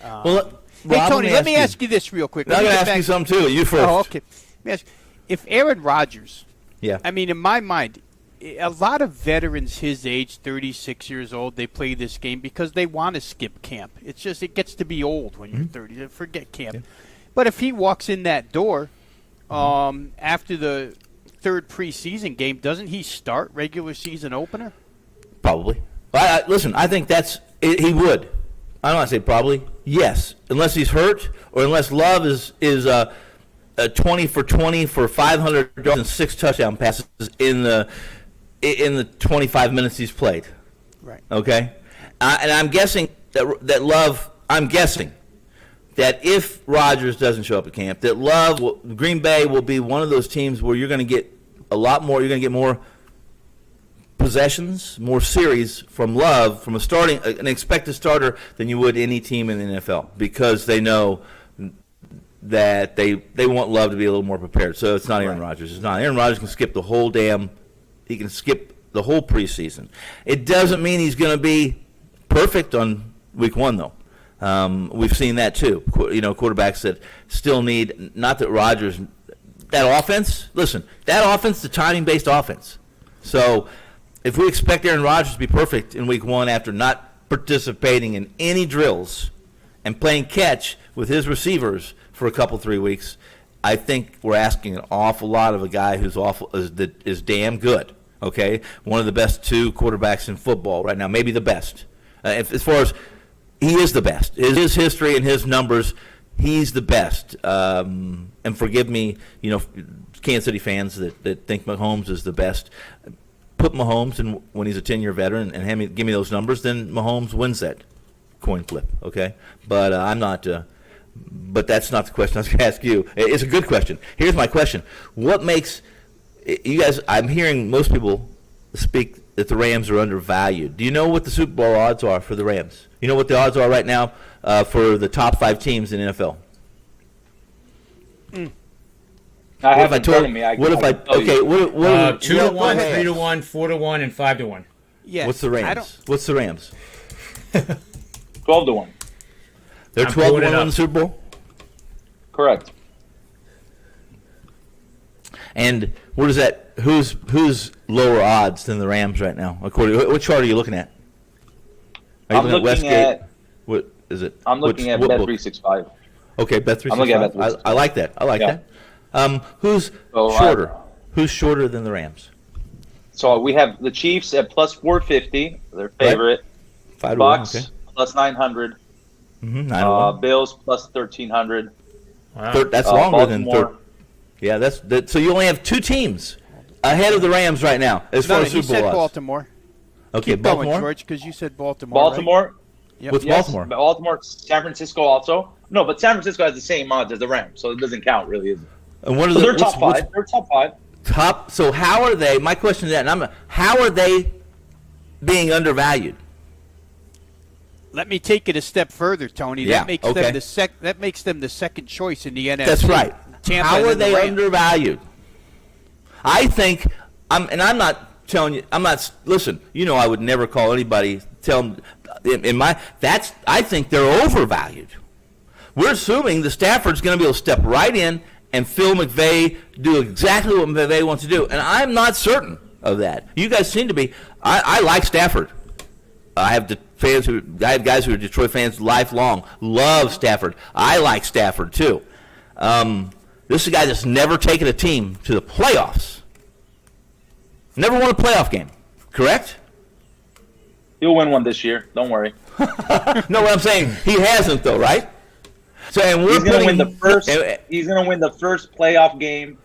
Well, hey, Rob, Tony, let me ask you this real quick. I'm going to ask you something, too. You first. Oh, okay. Let me ask you, if Aaron Rodgers, yeah, I mean, in my mind, a lot of veterans his age, 36 years old, they play this game because they want to skip camp. It's just, it gets to be old when you're 30. Forget camp. Yeah. But if he walks in that door after the third preseason game, doesn't he start regular season opener? Probably. Listen, I think he would. I don't want to say probably. Yes, unless he's hurt or unless Love is 20 for 20 for 500 yards and 6 touchdown passes in the 25 minutes he's played. Right. Okay, and I'm guessing that Love. I'm guessing that if Rodgers doesn't show up at camp, that Green Bay will be one of those teams where you're going to get a lot more. You're going to get more possessions, more series from Love, from an expected starter than you would any team in the NFL, because they know that they want Love to be a little more prepared. So it's not Aaron Rodgers. It's not. Aaron Rodgers can skip the whole preseason. It doesn't mean he's going to be perfect on week 1, though. We've seen that too. Quarterbacks that still need, not that Rodgers, that offense, the timing-based offense. So if we expect Aaron Rodgers to be perfect in week 1 after not participating in any drills and playing catch with his receivers for a couple, 3 weeks, I think we're asking an awful lot of a guy who's is damn good. Okay, one of the best 2 quarterbacks in football right now, maybe the best. As far as he is the best, his history and his numbers, he's the best. And forgive me, Kansas City fans that think Mahomes is the best. Put Mahomes in when he's a 10-year veteran and give me those numbers, then Mahomes wins that coin flip. Okay, but I'm not. But that's not the question I was going to ask you. It's a good question. Here's my question: what makes you guys? I'm hearing most people speak that the Rams are undervalued. Do you know what the Super Bowl odds are for the Rams? You know what the odds are right now for the top 5 teams in the NFL? I have in front of me. What if I? Okay, what 2 to 1, 3 to 1, 4 to 1, and 5 to 1. Yeah. What's the Rams? What's the Rams? 12 to 1. They're 12 to 1 in the Super Bowl. Correct. And what is that? Who's lower odds than the Rams right now? According, what chart are you looking at? Are you I'm looking at. What is it? I'm looking at Bet365. Okay, Bet365. I'm looking at Bet365. I like that. I like that. Who's shorter? Who's shorter than the Rams? So we have the Chiefs at plus 450, their favorite. Right. 5 to Bucks 1, okay. plus 900. 9 Bills plus 1300. Wow. That's longer than Baltimore. third. Yeah, that's so you only have 2 teams ahead of the Rams right now as far as he Super Bowl said odds. Baltimore. Okay, Keep Baltimore. going, George, because you said Baltimore. Baltimore. Right? Yep. What's Yes, Baltimore? Baltimore, San Francisco also. No, but San Francisco has the same odds as the Rams, so it doesn't count really. Is it? And what are So the, they're top 5. They're top 5. So how are they? My question is that, how are they being undervalued? Let me take it a step further, Tony. Yeah, That makes okay. them that makes them the second choice in the NFC. That's right. Tampa How and are then the they Rams. undervalued? I think, I'm not telling you. I'm not. Listen, I would never call anybody. Tell them I think they're overvalued. We're assuming the Stafford's going to be able to step right in and Phil McVay do exactly what McVay wants to do, and I'm not certain of that. You guys seem to be. I like Stafford. I have guys who are Detroit fans lifelong. Love Stafford. I like Stafford too. This is a guy that's never taken a team to the playoffs. Never won a playoff game. Correct? He'll win one this year. Don't worry. No, what I'm saying, he hasn't though, right? So and we're He's going to win the first. and- He's going to win the first playoff game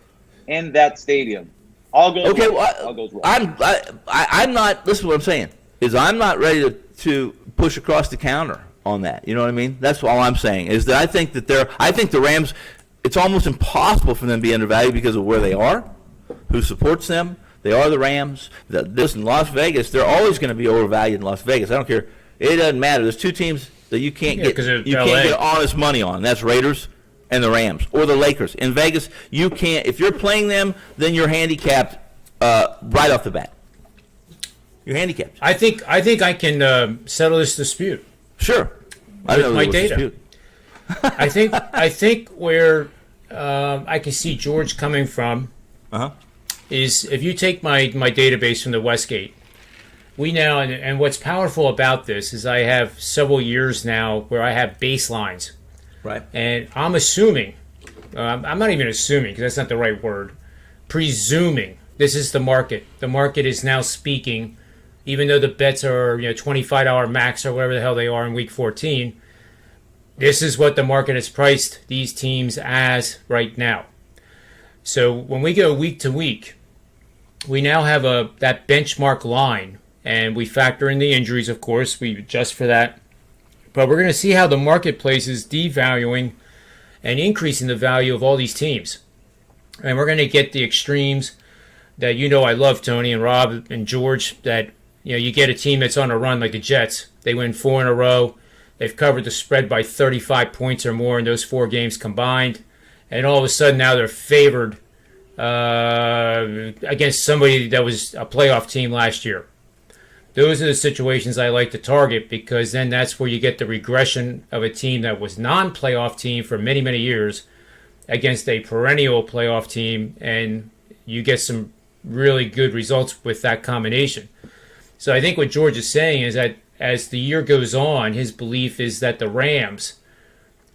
in that stadium. All goes Okay, well. well, All goes well. I'm not. This is what I'm saying. Is I'm not ready to push across the counter on that. You know what I mean? That's all I'm saying. Is that I think the Rams. It's almost impossible for them to be undervalued because of where they are, who supports them. They are the Rams. This in Las Vegas, they're always going to be overvalued in Las Vegas. I don't care. It doesn't matter. There's 2 teams that you can't get. You can't get honest money on. That's Raiders and the Rams or the Lakers. In Vegas, you can't. If you're playing them, then you're handicapped right off the bat. You're handicapped. I think I can settle this dispute. Sure. I With know my there was a data. dispute. I think where I can see George coming from is if you take my database from the Westgate, we now, and what's powerful about this is I have several years now where I have baselines. Right. And I'm assuming, I'm not even assuming because that's not the right word, presuming this is the market. The market is now speaking even though the bets are $25 max or whatever the hell they are in week 14. This is what the market has priced these teams as right now. So when we go week to week, we now have that benchmark line, and we factor in the injuries, of course. We adjust for that. But we're going to see how the marketplace is devaluing and increasing the value of all these teams. And we're going to get the extremes that I love, Tony and Rob and George, that you get a team that's on a run like the Jets. They win 4 in a row. They've covered the spread by 35 points or more in those 4 games combined. And all of a sudden now they're favored against somebody that was a playoff team last year. Those are the situations I like to target, because then that's where you get the regression of a team that was non-playoff team for many, many years against a perennial playoff team, and you get some really good results with that combination. So I think what George is saying is that as the year goes on, his belief is that the Rams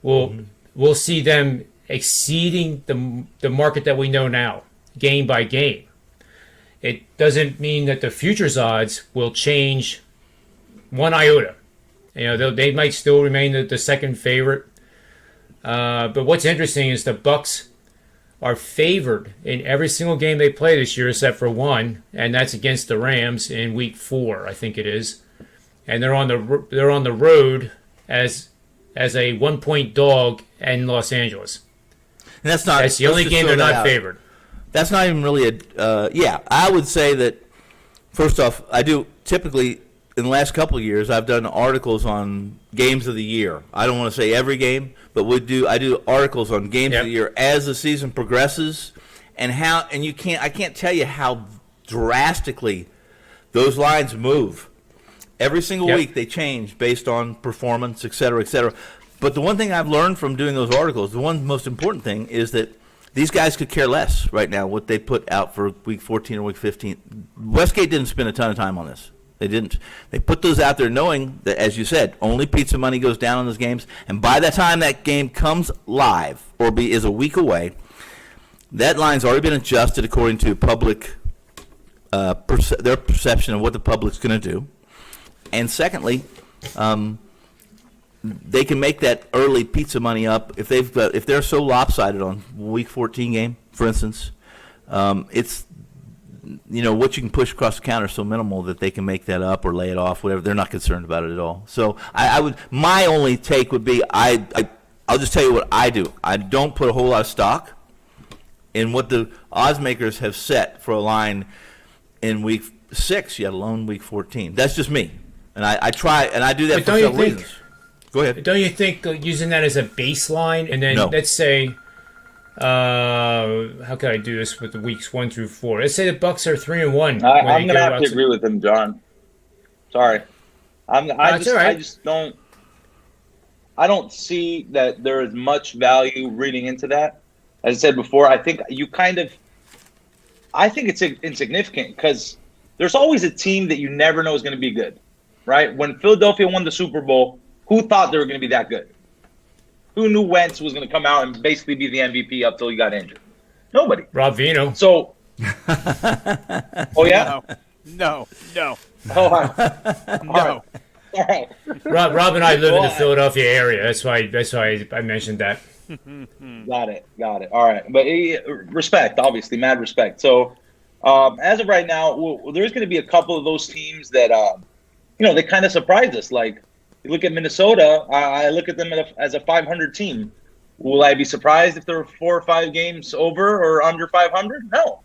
we'll see them exceeding the market that we know now, game by game. It doesn't mean that the futures odds will change one iota. They might still remain the second favorite. But what's interesting is the Bucks are favored in every single game they play this year except for one, and that's against the Rams in week 4, I think it is. And they're on the road as a 1-point dog in Los Angeles. And that's the only game they're not favored. That's not even really I would say that, first off, I do typically, in the last couple of years, I've done articles on games of the year. I don't want to say every game, but I do articles on games of the year as the season progresses, and I can't tell you how drastically those lines move. Every single week they change based on performance, et cetera, et cetera. But the one thing I've learned from doing those articles, the one most important thing, is that these guys could care less right now what they put out for week 14 or week 15. Westgate didn't spend a ton of time on this. They didn't. They put those out there knowing that, as you said, only pizza money goes down on those games. And by the time that game comes live or is a week away, that line's already been adjusted according to public their perception of what the public's going to do. And secondly, they can make that early pizza money up if they're so lopsided on week 14 game, for instance. It's what you can push across the counter is so minimal that they can make that up or lay it off, whatever. They're not concerned about it at all. So my only take would be I'll just tell you what I do. I don't put a whole lot of stock in what the odds makers have set for a line in week 6, yet alone week 14. That's just me, and I try and I do that for several reasons. Go ahead. Don't you think using that as a baseline, and then let's say, how can I do this with the weeks 1 through 4? Let's say the Bucks are 3-1. I'm gonna have to agree with him, John. Sorry, I just don't. I don't see that there is much value reading into that. As I said before, I think it's insignificant because there's always a team that you never know is going to be good, right? When Philadelphia won the Super Bowl, who thought they were going to be that good? Who knew Wentz was going to come out and basically be the MVP up till he got injured? Nobody. Rob Veno. So, oh yeah, no. Oh, all right. No. All right. Rob and I live in the Philadelphia area. That's why I mentioned that. Got it. All right, but respect, obviously, mad respect. So, as of right now, there's going to be a couple of those teams that, they kind of surprise us. Like, you look at Minnesota, I look at them as a 500 team. Will I be surprised if they're 4 or 5 games over or under 500? No.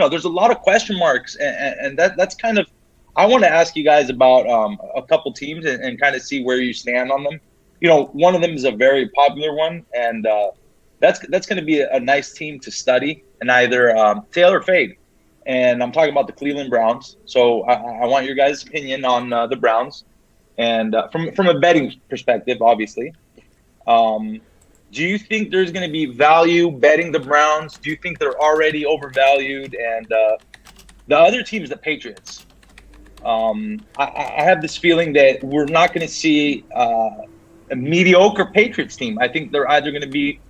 There's a lot of question marks, and that's kind of. I want to ask you guys about a couple teams and kind of see where you stand on them. One of them is a very popular one, and that's going to be a nice team to study and either tail or fade. And I'm talking about the Cleveland Browns. So I want your guys' opinion on the Browns, and from a betting perspective, obviously. Do you think there's going to be value betting the Browns? Do you think they're already overvalued? And the other team is the Patriots. I have this feeling that we're not going to see a mediocre Patriots team. I think they're either going to be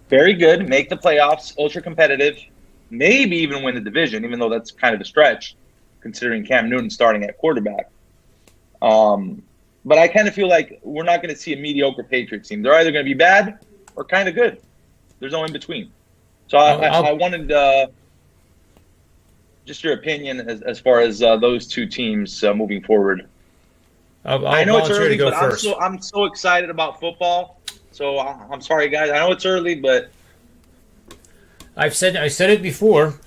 very good, make the playoffs, ultra competitive, maybe even win the division, even though that's kind of a stretch. considering Cam Newton starting at quarterback. But I kind of feel like we're not going to see a mediocre Patriots team. They're either going to be bad or kind of good. There's no in between. So I wanted just your opinion as far as those two teams moving forward. I know it's early, but first. I'm so excited about football. So I'm sorry, guys. I know it's early, but I said it before,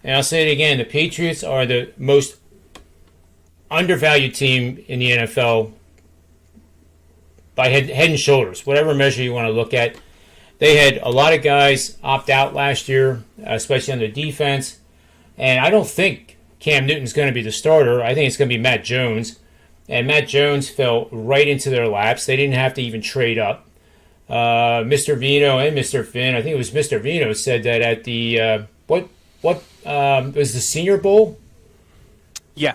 and I'll say it again. The Patriots are the most undervalued team in the NFL by head and shoulders, whatever measure you want to look at. They had a lot of guys opt out last year, especially on the defense, and I don't think Cam Newton's going to be the starter. I think it's going to be Matt Jones, and Matt Jones fell right into their laps. They didn't have to even trade up. Mr. Veno and Mr. Finn, I think it was Mr. Veno, said that at the what was the Senior Bowl? Yeah.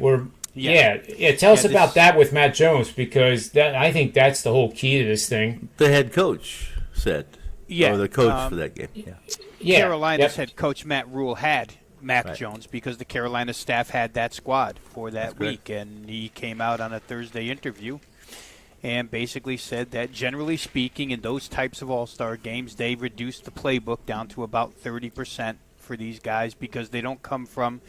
Tell us about that with Matt Jones, because I think that's the whole key to this thing. The head coach said, or the coach for that game. Yeah. Carolina's head coach Matt Rule had Mac Jones because the Carolina staff had that squad for that week, and he came out on a Thursday interview and basically said that generally speaking in those types of all-star games, they reduced the playbook down to about 30% for these guys because they don't come from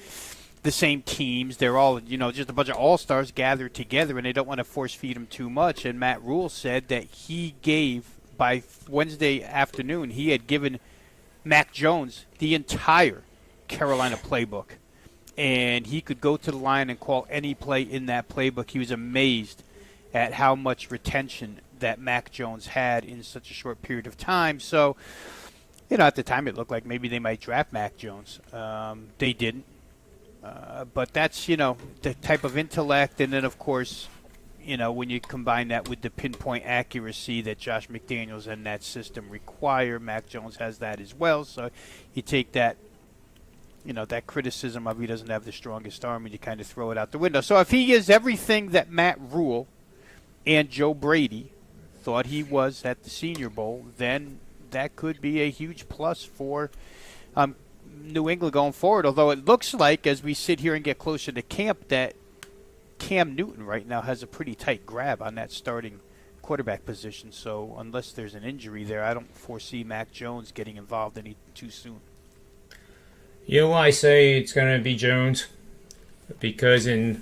the same teams. They're all, just a bunch of all-stars gathered together, and they don't want to force-feed them too much. And Matt Rule said that he gave, by Wednesday afternoon, he had given Mac Jones the entire Carolina playbook. And he could go to the line and call any play in that playbook. He was amazed at how much retention that Mac Jones had in such a short period of time. So, at the time it looked like maybe they might draft Mac Jones. They didn't. But that's, the type of intellect. And then, of course, when you combine that with the pinpoint accuracy that Josh McDaniels and that system require, Mac Jones has that as well. So you take that, that criticism of he doesn't have the strongest arm, and you kind of throw it out the window. So if he is everything that Matt Rule and Joe Brady thought he was at the Senior Bowl, then that could be a huge plus for New England going forward. Although it looks like, as we sit here and get closer to camp, that Cam Newton right now has a pretty tight grab on that starting quarterback position. So unless there's an injury there, I don't foresee Mac Jones getting involved any too soon. You know why I say it's going to be Jones? Because in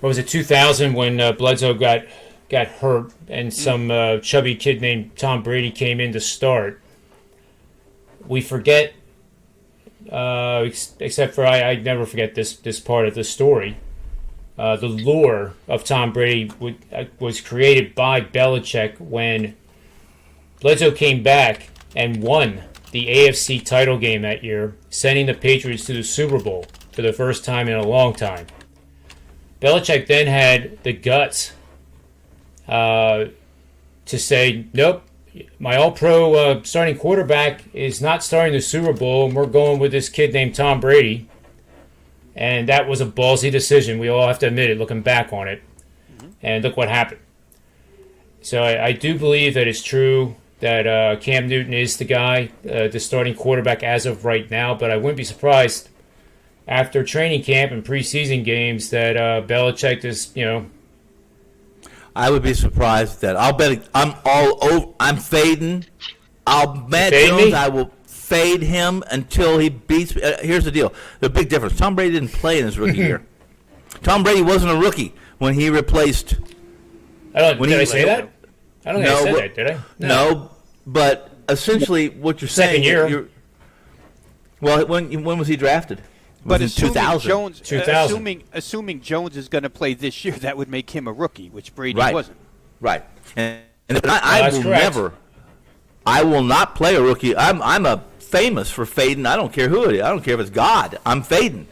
2000 when Bledsoe got hurt and some chubby kid named Tom Brady came in to start, we forget, except for I never forget this part of the story. The lure of Tom Brady was created by Belichick when Bledsoe came back and won the AFC title game that year, sending the Patriots to the Super Bowl for the first time in a long time. Belichick then had the guts to say, nope, my all-pro starting quarterback is not starting the Super Bowl, and we're going with this kid named Tom Brady. And that was a ballsy decision. We all have to admit it, looking back on it. Mm-hmm. And look what happened. So I do believe that it's true that Cam Newton is the guy, the starting quarterback as of right now, but I wouldn't be surprised after training camp and preseason games that Belichick is, I would be surprised that I'm all over. I'm fading. Matt Jones, I will fade him until he beats me. Here's the deal. The big difference. Tom Brady didn't play in his rookie year. Tom Brady wasn't a rookie when he replaced. Did I say that? I don't think I said that, did I? No, but essentially what you're saying. Second year. When was he drafted? But assuming 2000. Assuming Jones is going to play this year, that would make him a rookie, which Brady wasn't. Right. And I will not play a rookie. I'm famous for fading. I don't care who it is. I don't care if it's God. I'm fading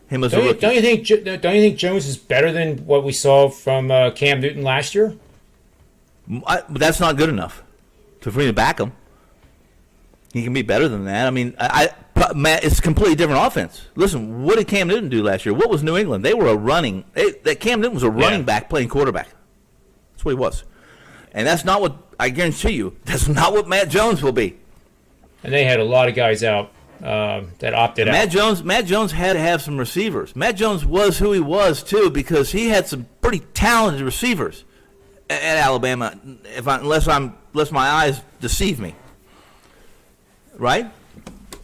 him as a rookie. Don't you think Jones is better than what we saw from Cam Newton last year? But that's not good enough for me to back him. He can be better than that. I mean, Matt, it's a completely different offense. Listen, what did Cam Newton do last year? What was New England? They were Cam Newton was a running back playing quarterback. That's what he was. And that's not what, I guarantee you, that's not what Matt Jones will be. And they had a lot of guys out that opted Matt out. Matt Jones had to have some receivers. Matt Jones was who he was too because he had some pretty talented receivers at Alabama. Unless my eyes deceive me, right?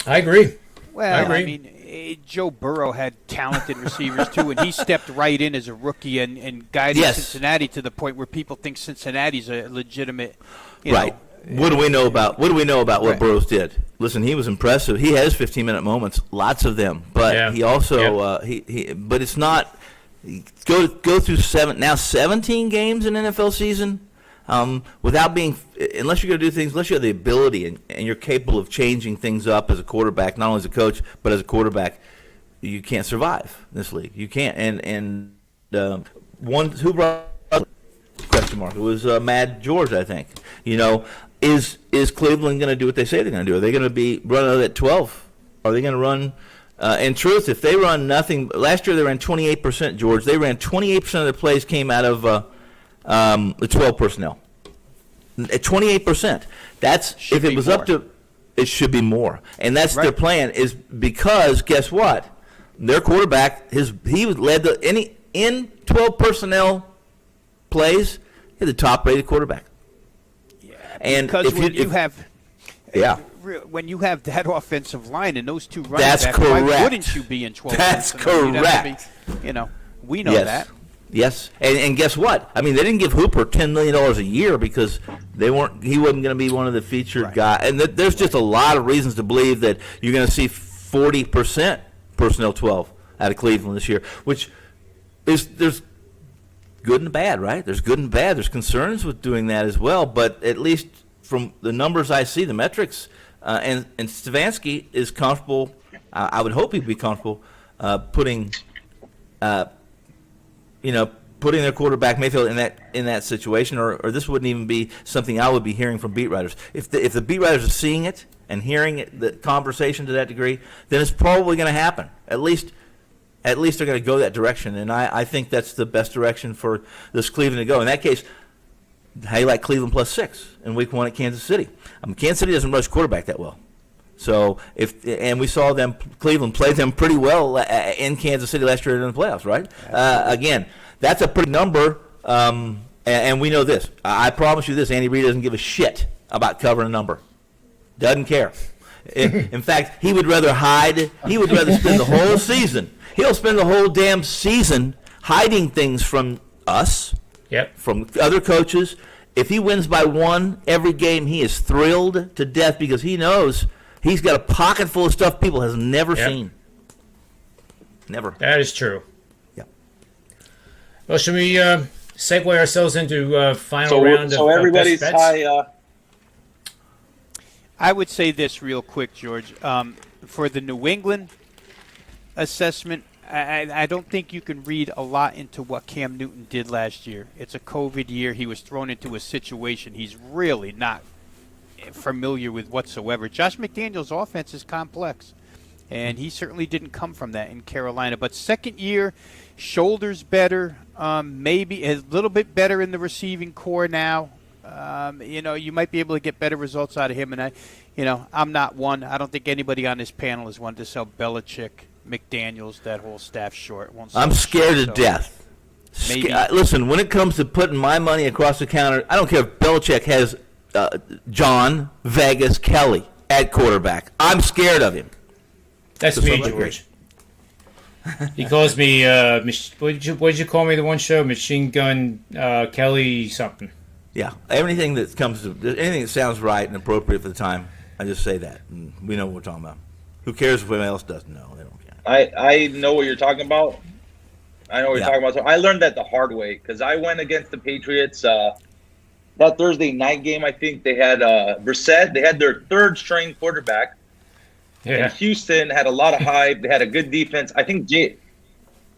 I agree. Well, I mean, Joe Burrow had talented receivers too, and he stepped right in as a rookie and guided Cincinnati to the point where people think Cincinnati's a legitimate, you know. What do we know about what Burrows did? Listen, he was impressive. He has 15-minute moments, lots of them. But he also but it's not go through 17 games in an NFL season without being unless you're going to do things unless you have the ability and you're capable of changing things up as a quarterback, not only as a coach but as a quarterback. You can't survive in this league. You can't. And one who brought question mark. It was Mad George, I think. You know. Is Cleveland going to do what they say they're going to do? Are they going to be running at 12? Are they going to run? In truth, if they run nothing, last year they ran 28%. George, they ran 28% of their plays came out of the 12 personnel. At 28%. That's if it was more. Up to, it should be more. And that's their plan. Is because guess what? Their quarterback, he led in 12 personnel plays. He's the top-rated quarterback. And because when you have that offensive line and those two running backs, why wouldn't you be in 12? That's correct. We know that. Yes, and guess what? I mean, they didn't give Hooper $10 million a year because he wasn't going to be one of the featured guys. And there's just a lot of reasons to believe that you're going to see 40% personnel 12 out of Cleveland this year, which there's good and bad, right? There's good and bad. There's concerns with doing that as well. But at least from the numbers I see, the metrics, and Stefanski is comfortable. I would hope he'd be comfortable putting their quarterback Mayfield in that situation, or this wouldn't even be something I would be hearing from beat writers. If the beat writers are seeing it and hearing the conversation to that degree, then it's probably going to happen. At least they're going to go that direction, and I think that's the best direction for this Cleveland to go. In that case, how do you like Cleveland +6 in Week 1 at Kansas City? Kansas City doesn't rush quarterback that well. So we saw Cleveland play them pretty well in Kansas City last year in the playoffs, right? Again, that's a pretty number, and we know this. I promise you this: Andy Reid doesn't give a shit about covering a number. Doesn't care. In fact, he would rather hide. He would rather spend the whole season. He'll spend the whole damn season hiding things from us, from other coaches. If he wins by 1 every game, he is thrilled to death because he knows he's got a pocket full of stuff people has never seen. Never. That is true. Yeah. Well, should we segue ourselves into final round so of everybody's best bets? high. I would say this real quick, George. For the New England assessment, I don't think you can read a lot into what Cam Newton did last year. It's a COVID year. He was thrown into a situation he's really not familiar with whatsoever. Josh McDaniels' offense is complex, and he certainly didn't come from that in Carolina. But second year, shoulders better, maybe a little bit better in the receiving core now. You might be able to get better results out of him. And I'm not one. I don't think anybody on this panel is one to sell Belichick, McDaniels, that whole staff short. I'm scared to death. Listen, when it comes to putting my money across the counter, I don't care if Belichick has John Vegas Kelly at quarterback. I'm scared of him. That's me, George. He calls me, what did you call me the one show? Machine Gun Kelly something. Yeah, anything that sounds right and appropriate for the time, I just say that. And we know what we're talking about. Who cares if anyone else doesn't know? They don't care. I know what you're talking about. I know what you're talking about. So I learned that the hard way because I went against the Patriots that Thursday night game. I think they had Brissett. They had their third string quarterback. Yeah. And Houston had a lot of hype. They had a good defense. I think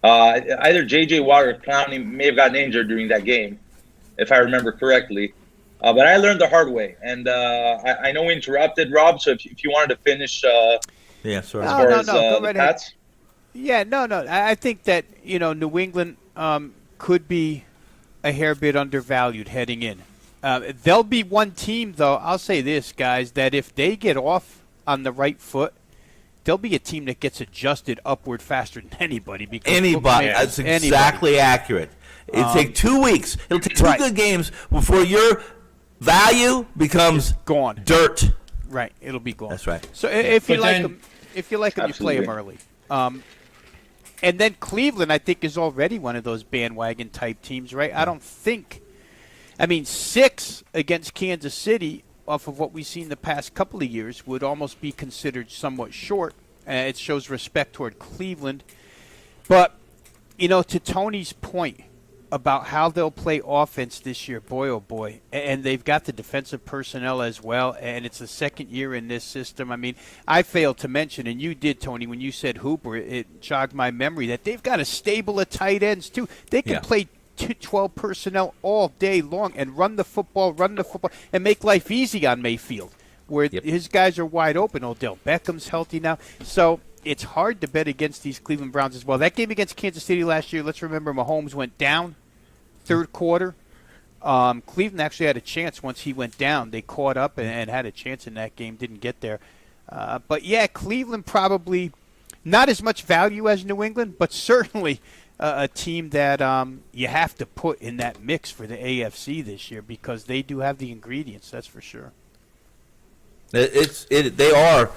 either J.J. Watt or Clowney may have gotten injured during that game, if I remember correctly. But I learned the hard way. And I know we interrupted, Rob, so if you wanted to finish sorry. No, go right ahead. Yeah, no. I think that, New England could be a hair bit undervalued heading in. There'll be one team, though, I'll say this, guys, that if they get off on the right foot, they'll be a team that gets adjusted upward faster than anybody. Because Anybody. That's exactly accurate. It'll take 2 weeks. It'll take two good games before your value becomes gone. Dirt. Right. It'll be gone. That's right. So if you like then- them, you play them early. And then Cleveland, I think, is already one of those bandwagon type teams, right? I don't think. I mean, 6 against Kansas City, off of what we've seen the past couple of years, would almost be considered somewhat short. It shows respect toward Cleveland. But, to Tony's point about how they'll play offense this year, boy, oh boy. And they've got the defensive personnel as well, and it's the second year in this system. I mean, I failed to mention, and you did, Tony, when you said Hooper, it jogged my memory that they've got a stable of tight ends, too. They can play 12 personnel all day long and run the football, and make life easy on Mayfield, where his guys are wide open. Odell Beckham's healthy now. So it's hard to bet against these Cleveland Browns as well. That game against Kansas City last year, let's remember Mahomes went down third quarter. Cleveland actually had a chance once he went down. They caught up and had a chance in that game, didn't get there. But, Cleveland probably not as much value as New England, but certainly a team that you have to put in that mix for the AFC this year because they do have the ingredients, that's for sure. They are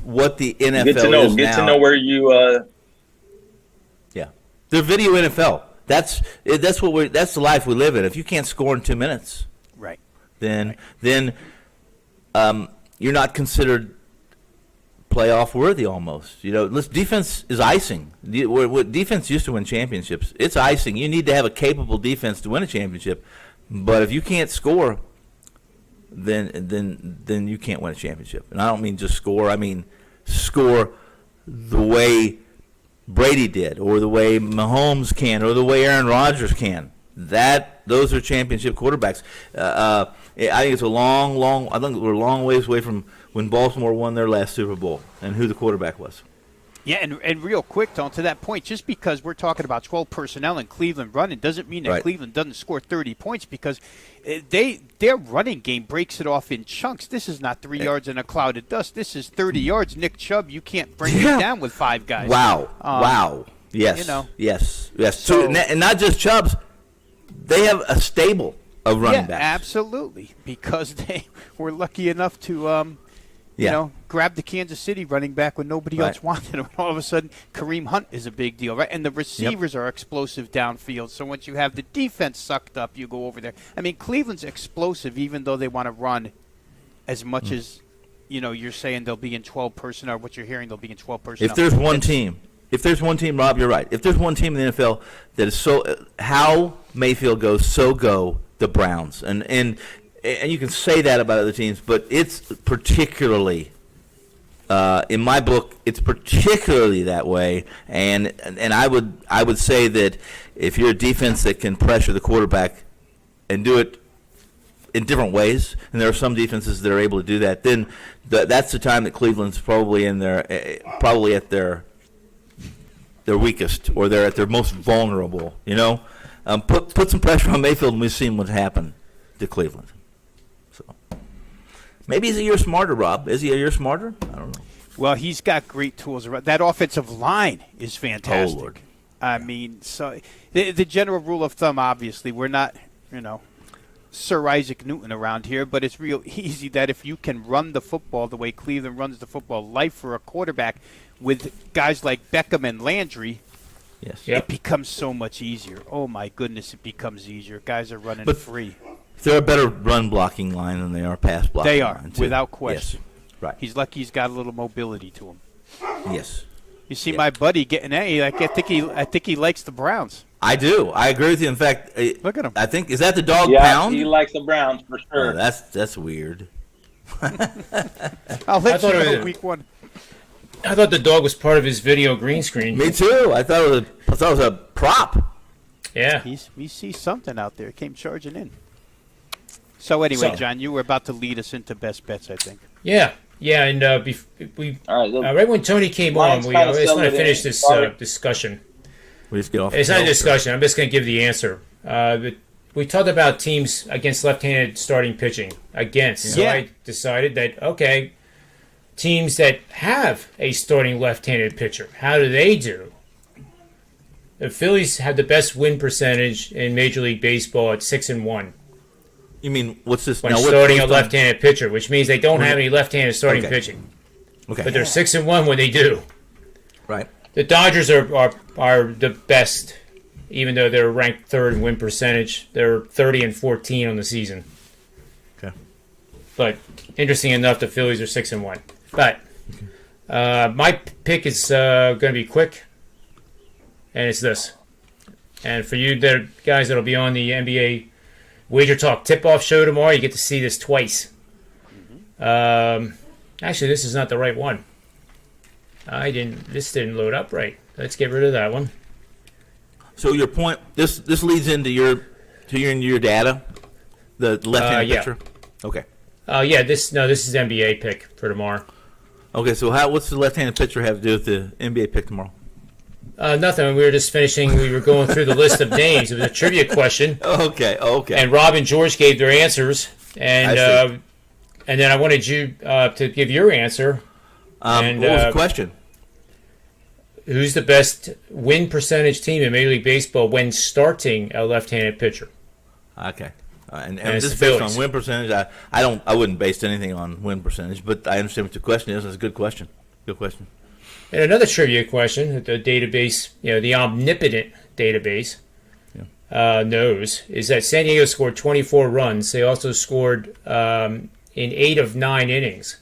what the NFL is now. Get to know where you. They're video NFL. That's the life we live in. If you can't score in 2 minutes, right, then you're not considered playoff worthy almost. Defense is icing. What defense used to win championships, it's icing. You need to have a capable defense to win a championship, but if you can't score, then you can't win a championship. And I don't mean just score. I mean score the way Brady did, or the way Mahomes can, or the way Aaron Rodgers can. Those are championship quarterbacks. I think it's a long. I think we're a long ways away from when Baltimore won their last Super Bowl and who the quarterback was. Yeah, and real quick, Tom, to that point, just because we're talking about 12 personnel in Cleveland running doesn't mean that Cleveland doesn't score 30 points because their running game breaks it off in chunks. This is not 3 yards in a cloud of dust. This is 30 yards. Nick Chubb, you can't bring him down with 5 guys. Wow. Yes. Yes. So, and not just Chubb's. They have a stable of running backs. Absolutely, because they were lucky enough to grab the Kansas City running back when nobody else wanted him. All of a sudden, Kareem Hunt is a big deal, right? And the receivers are explosive downfield. So once you have the defense sucked up, you go over there. I mean, Cleveland's explosive, even though they want to run as much as, you're saying they'll be in 12 personnel, or what you're hearing, they'll be in 12 personnel. If there's one team, Rob, you're right. If there's one team in the NFL that is how Mayfield goes, so go the Browns. And you can say that about other teams, but it's particularly, in my book, it's particularly that way. And I would say that if you're a defense that can pressure the quarterback and do it in different ways, and there are some defenses that are able to do that, then that's the time that Cleveland's probably at their weakest, or they're at their most vulnerable. Put some pressure on Mayfield, and we've seen what happened to Cleveland. So maybe he's a year smarter, Rob. Is he a year smarter? I don't know. Well, he's got great tools. That offensive line is fantastic. Oh, Lord. I mean, so the general rule of thumb, obviously, we're not, Sir Isaac Newton around here, but it's real easy that if you can run the football the way Cleveland runs the football, life for a quarterback with guys like Beckham and Landry, it becomes so much easier. Oh, my goodness, it becomes easier. Guys are running free. They're a better run blocking line than they are pass blocking. They are, line, too. without question. Yes. Right. He's lucky he's got a little mobility to him. Yes. You see my buddy getting at you. I think he likes the Browns. I do. I agree with you. In fact, look at him. I think, is that the dog Pound? Yeah, he likes the Browns for sure. Oh, that's weird. I'll let you know week 1. I thought the dog was part of his video green screen. Me too. I thought it was a prop. Yeah. We see something out there. It came charging in. So anyway, John, you were about to lead us into best bets, I think. Yeah. Yeah, and right when Tony came on, I just want to finish this discussion. We just get off. It's not a discussion. I'm just going to give the answer. We talked about teams against left-handed starting pitching. So I decided that, teams that have a starting left-handed pitcher. How do they do? The Phillies have the best win percentage in Major League Baseball at 6-1. You mean what's this? When now, starting a left-handed pitcher, which means they don't have any left-handed starting Okay. pitching. Okay. But they're 6-1 when they do. Right. The Dodgers are the best, even though they're ranked third in win percentage. They're 30-14 on the season. Okay. But interesting enough, the Phillies are 6-1. But my pick is going to be quick, and it's this. And for you guys that'll be on the NBA WagerTalk tip-off show tomorrow, you get to see this twice. Actually, this is not the right one. This didn't load up right. Let's get rid of that one. So your point, this leads into your data, the left-handed yeah. pitcher. Okay. This is NBA pick for tomorrow. Okay. So what's the left-handed pitcher have to do with the NBA pick tomorrow? Nothing. We were just finishing. We were going through the list of names. It was a trivia question. Okay. And Rob and George gave their answers, and I see. and then I wanted you to give your answer. What was the question? Who's the best win percentage team in Major League Baseball when starting a left-handed pitcher? Okay. And it's this the is based Phillies. on win percentage. I wouldn't base anything on win percentage, but I understand what the question is. It's a good question. Good question. And another trivia question that the database, the omnipotent database, knows is that San Diego scored 24 runs. They also scored in 8 of 9 innings.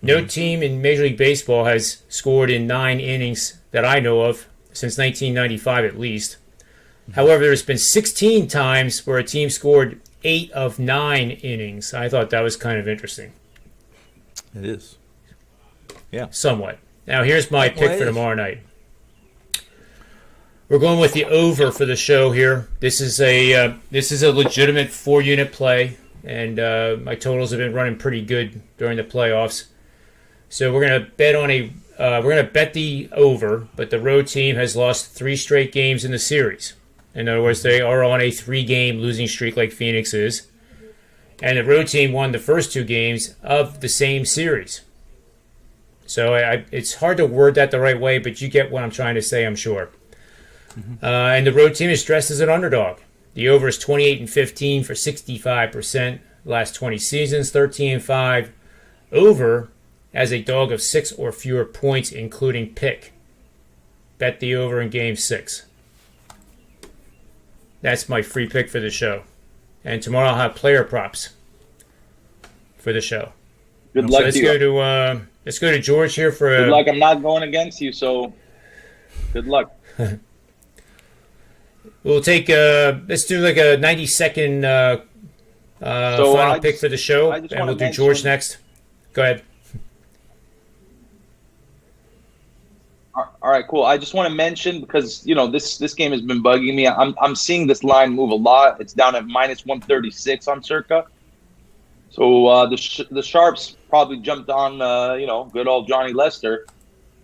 No team in Major League Baseball has scored in 9 innings that I know of since 1995 at least. However, there's been 16 times where a team scored 8 of 9 innings. I thought that was kind of interesting. It is. Yeah. Somewhat. Now, here's my pick it for is. tomorrow night. We're going with the over for the show here. This is a legitimate 4-unit play, and my totals have been running pretty good during the playoffs. So we're gonna bet the over, but the road team has lost 3 straight games in the series. In other words, they are on a 3-game losing streak like Phoenix is, and the road team won the first 2 games of the same series. So it's hard to word that the right way, but you get what I'm trying to say, I'm sure. And the road team is dressed as an underdog. The over is 28-15 for 65%. Last 20 seasons, 13-5. Over as a dog of 6 or fewer points, including pick. Bet the over in Game 6. That's my free pick for the show. And tomorrow I'll have player props for the show. Good luck let's to you. Let's go to George here for Good luck. I'm not going against you, so good luck. We'll take let's do like a 90-second final pick for the show, and we'll do George next. Go ahead. All right, cool. I just want to mention, because this game has been bugging me. I'm seeing this line move a lot. It's down at -136 on Circa. So the sharps probably jumped on good old Johnny Lester.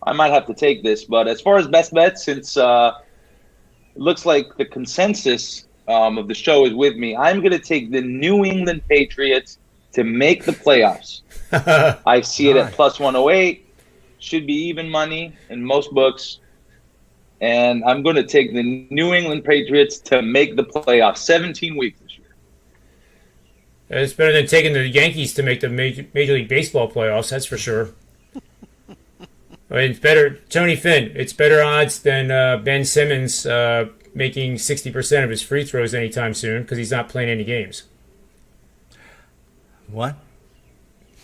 I might have to take this, but as far as best bets, since it looks like the consensus of the show is with me, I'm going to take the New England Patriots to make the playoffs. I see it at +108. Should be even money in most books. And I'm going to take the New England Patriots to make the playoffs. 17 weeks this year. It's better than taking the Yankees to make the Major League Baseball playoffs, that's for sure. It's better, Tony Finn, it's better odds than Ben Simmons making 60% of his free throws anytime soon because he's not playing any games. What?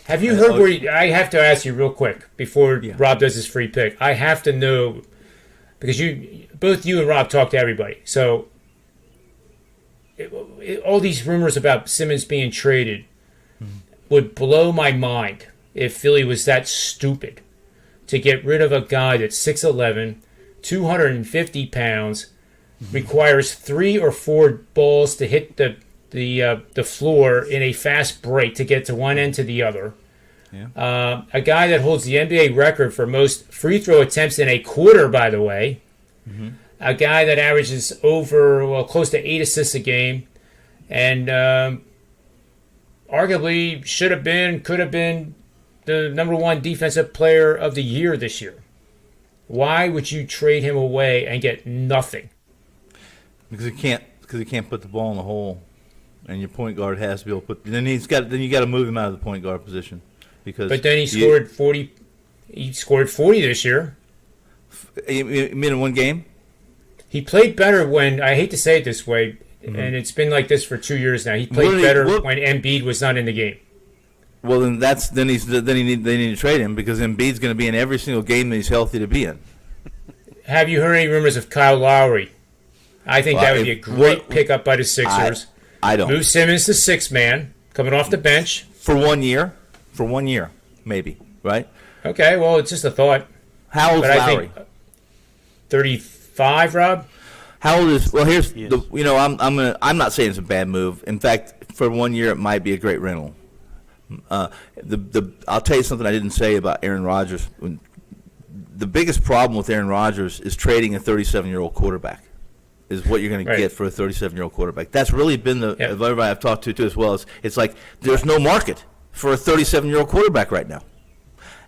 Have you heard I have to ask you real quick before Rob does his free pick. I have to know, because both you and Rob talk to everybody. So all these rumors about Simmons being traded would blow my mind if Philly was that stupid to get rid of a guy that's 6'11", 250 pounds, requires 3 or 4 balls to hit the floor in a fast break to get to one end to the other. Yeah. A guy that holds the NBA record for most free throw attempts in a quarter, by the way. Mm-hmm. A guy that averages close to 8 assists a game, and arguably could have been the number one defensive player of the year this year. Why would you trade him away and get nothing? Because he can't put the ball in the hole, and your point guard has to be able to put. Then you got to move him out of the point guard position, because. But then he scored 40. He scored 40 this year. You mean in one game? He played better when, I hate to say it this way, and it's been like this for 2 years now. He played better when Embiid was not in the game. Well, then they need to trade him, because Embiid's going to be in every single game that he's healthy to be in. Have you heard any rumors of Kyle Lowry? I think that would be a great pickup by the Sixers. I don't. Move Simmons to sixth man, coming off the bench. For 1 year. For 1 year, maybe, right? Okay, well, it's just a thought. How old is Lowry? 35, Rob? How old is? Well, here's the. You know, I'm not saying it's a bad move. In fact, for 1 year, it might be a great rental. I'll tell you something I didn't say about Aaron Rodgers. The biggest problem with Aaron Rodgers is trading a 37-year-old quarterback. Is what you're going to get for a 37-year-old quarterback. That's really been everybody I've talked to too as well. It's like there's no market for a 37-year-old quarterback right now.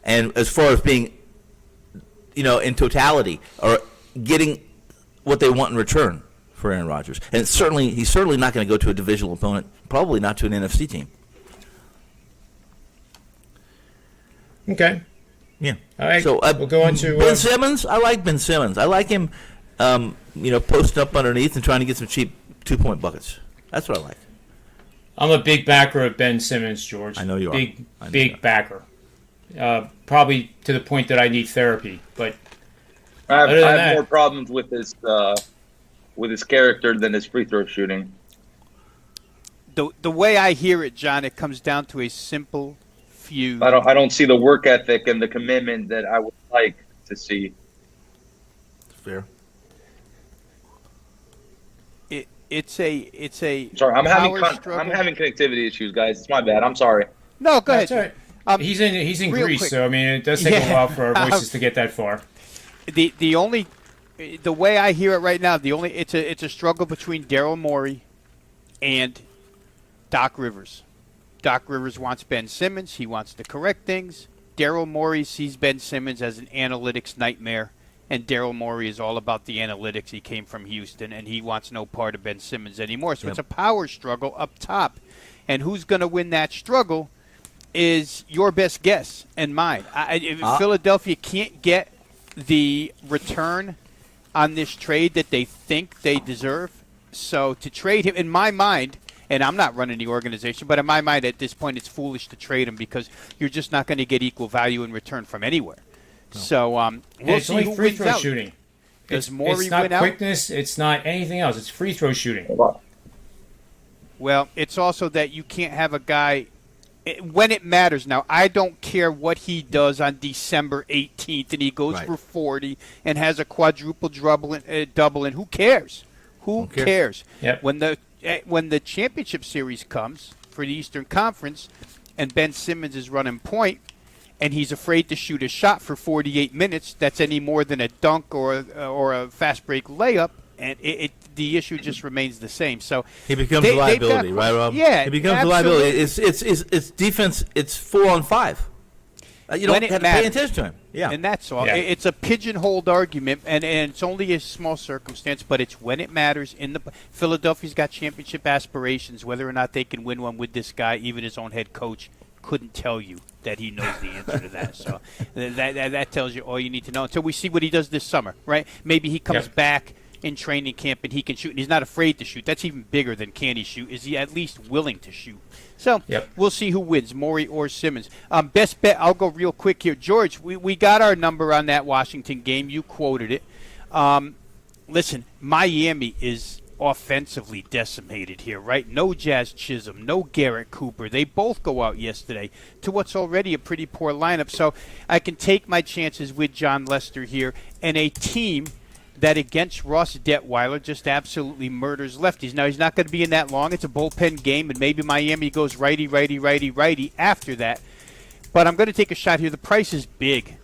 And as far as being, in totality, or getting what they want in return for Aaron Rodgers, and he's certainly not going to go to a divisional opponent. Probably not to an NFC team. Okay. Yeah. All right. So we'll go on to Ben Simmons. I like Ben Simmons. I like him, posting up underneath and trying to get some cheap 2-point buckets. That's what I like. I'm a big backer of Ben Simmons, George. I know you are. Big backer. Probably to the point that I need therapy. But I have more problems with his character than his free throw shooting. The way I hear it, John, it comes down to a simple few. I don't see the work ethic and the commitment that I would like to see. Fair. It's a. Sorry, I'm having connectivity issues, guys. It's my bad. I'm sorry. No, go ahead. That's all right. He's in Greece, quick. So I mean it does take a while for our voices to get that far. The way I hear it right now, it's a struggle between Daryl Morey and Doc Rivers. Doc Rivers wants Ben Simmons. He wants to correct things. Daryl Morey sees Ben Simmons as an analytics nightmare, and Daryl Morey is all about the analytics. He came from Houston, and he wants no part of Ben Simmons anymore. So It's a power struggle up top. And who's going to win that struggle is your best guess and mine. If Philadelphia can't get the return on this trade that they think they deserve, so to trade him, in my mind, and I'm not running the organization, but in my mind at this point it's foolish to trade him because you're just not going to get equal value in return from anywhere. No. So we'll see who free wins throw out. shooting. Does Morey it's not win out? Quickness. It's not anything else. It's free throw shooting. Well, it's also that you can't have a guy when it matters. Now, I don't care what he does on December 18th, and he goes for 40 and has a quadruple double, and who cares? Who cares? Yep. When the championship series comes for the Eastern Conference, and Ben Simmons is running point, and he's afraid to shoot a shot for 48 minutes, that's any more than a dunk or a fast break layup, and the issue just remains the same. So he becomes a liability, right, Rob? Yeah, he becomes a liability. It's defense. It's 4-on-5. You don't have to pay attention to him. Yeah, and that's all. Yeah. It's a pigeonholed argument, and it's only a small circumstance, but it's when it matters. Philadelphia's got championship aspirations. Whether or not they can win one with this guy, even his own head coach couldn't tell you that he knows the answer to that. So that tells you all you need to know until we see what he does this summer, right? Maybe he comes back in training camp and he can shoot, and he's not afraid to shoot. That's even bigger than can he shoot. Is he at least willing to shoot? So we'll see who wins, Morey or Simmons. Best bet, I'll go real quick here. George, we got our number on that Washington game. You quoted it. Listen, Miami is offensively decimated here, right? No Jazz Chisholm, no Garrett Cooper. They both go out yesterday to what's already a pretty poor lineup. So I can take my chances with John Lester here and a team that against Ross Detweiler just absolutely murders lefties. Now, he's not going to be in that long. It's a bullpen game, and maybe Miami goes righty, righty, righty, righty after that. But I'm going to take a shot here. The price is big.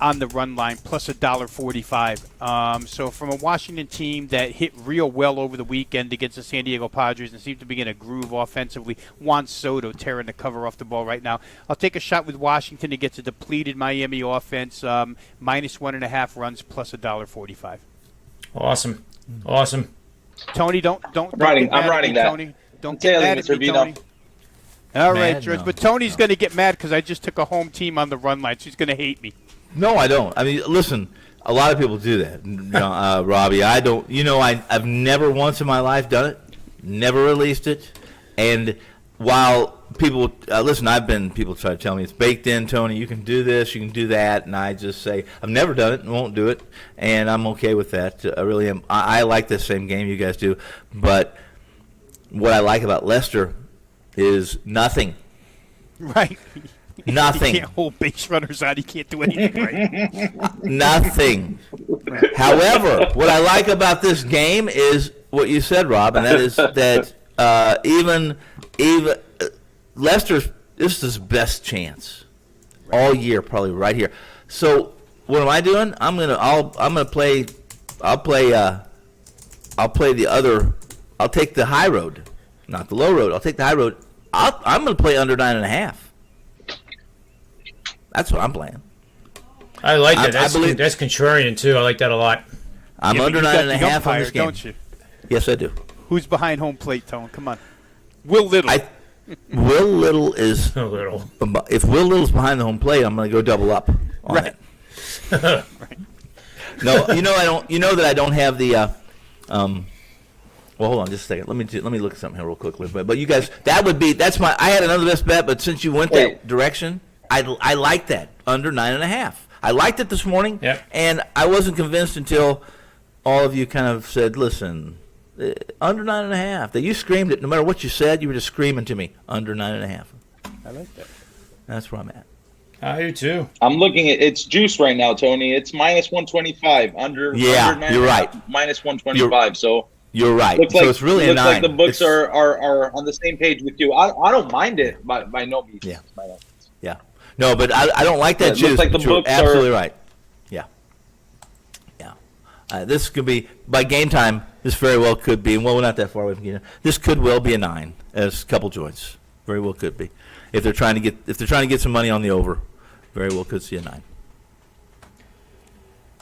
on the run line plus $1.45. So from a Washington team that hit real well over the weekend against the San Diego Padres and seems to be in a groove offensively, Juan Soto tearing the cover off the ball right now. I'll take a shot with Washington against a depleted Miami offense, minus 1.5 runs plus $1.45. Awesome. Tony, don't I'm writing that. Tony. Don't get mad at me, Tony. All right, George. No. But Tony's going to get mad because I just took a home team on the run line, so he's going to hate me. No, I don't. I mean, listen, a lot of people do that, Robbie. I don't. I've never once in my life done it, never released it. And while people, people try to tell me it's baked in, Tony, you can do this, you can do that. And I just say, I've never done it and won't do it. And I'm okay with that. I really am. I like the same game you guys do. But what I like about Leicester is nothing. Right. Nothing. You can't hold base runners out. You can't do anything right. Nothing. However, what I like about this game is what you said, Rob, and that is that even Leicester's, this is his best chance all year, probably right here. So what am I doing? I'll play the high road, not the low road. I'll take the high road. I'm going to play under 9.5. That's what I'm playing. I like that. That's contrarian, too. I like that a lot. I'm under 9.5 on this game. Don't you? Yes, I do. Who's behind home plate, Tone? Come on. Will Little. Will Little is. A little. If Will Little's behind the home plate, I'm going to go double up on it. Right. No, I don't. You know that I don't have the. Well, hold on just a second. Let me look at something here real quickly. But you guys, that's my. I had another best bet, but since you went that direction, I like that under 9.5. I liked it this morning, and I wasn't convinced until all of you kind of said, "Listen, under 9.5." That you screamed it. No matter what you said, you were just screaming to me under 9.5. I like that. That's where I'm at. I do too. I'm looking at it's juice right now, Tony. It's minus 125 under. Yeah, under 9.5, you're right. Minus 125. So. You're right. Looks So it's really a 9. Like the books are on the same page with you. I don't mind it by no means. Yeah. Yeah. No, but I don't like that It juice. looks like the but you're books absolutely are- right. Yeah. Yeah. This could be by game time. This very well could be. Well, we're not that far away from this could well be a 9 as a couple joints. Very well could be. If they're trying to get some money on the over, very well could see a 9.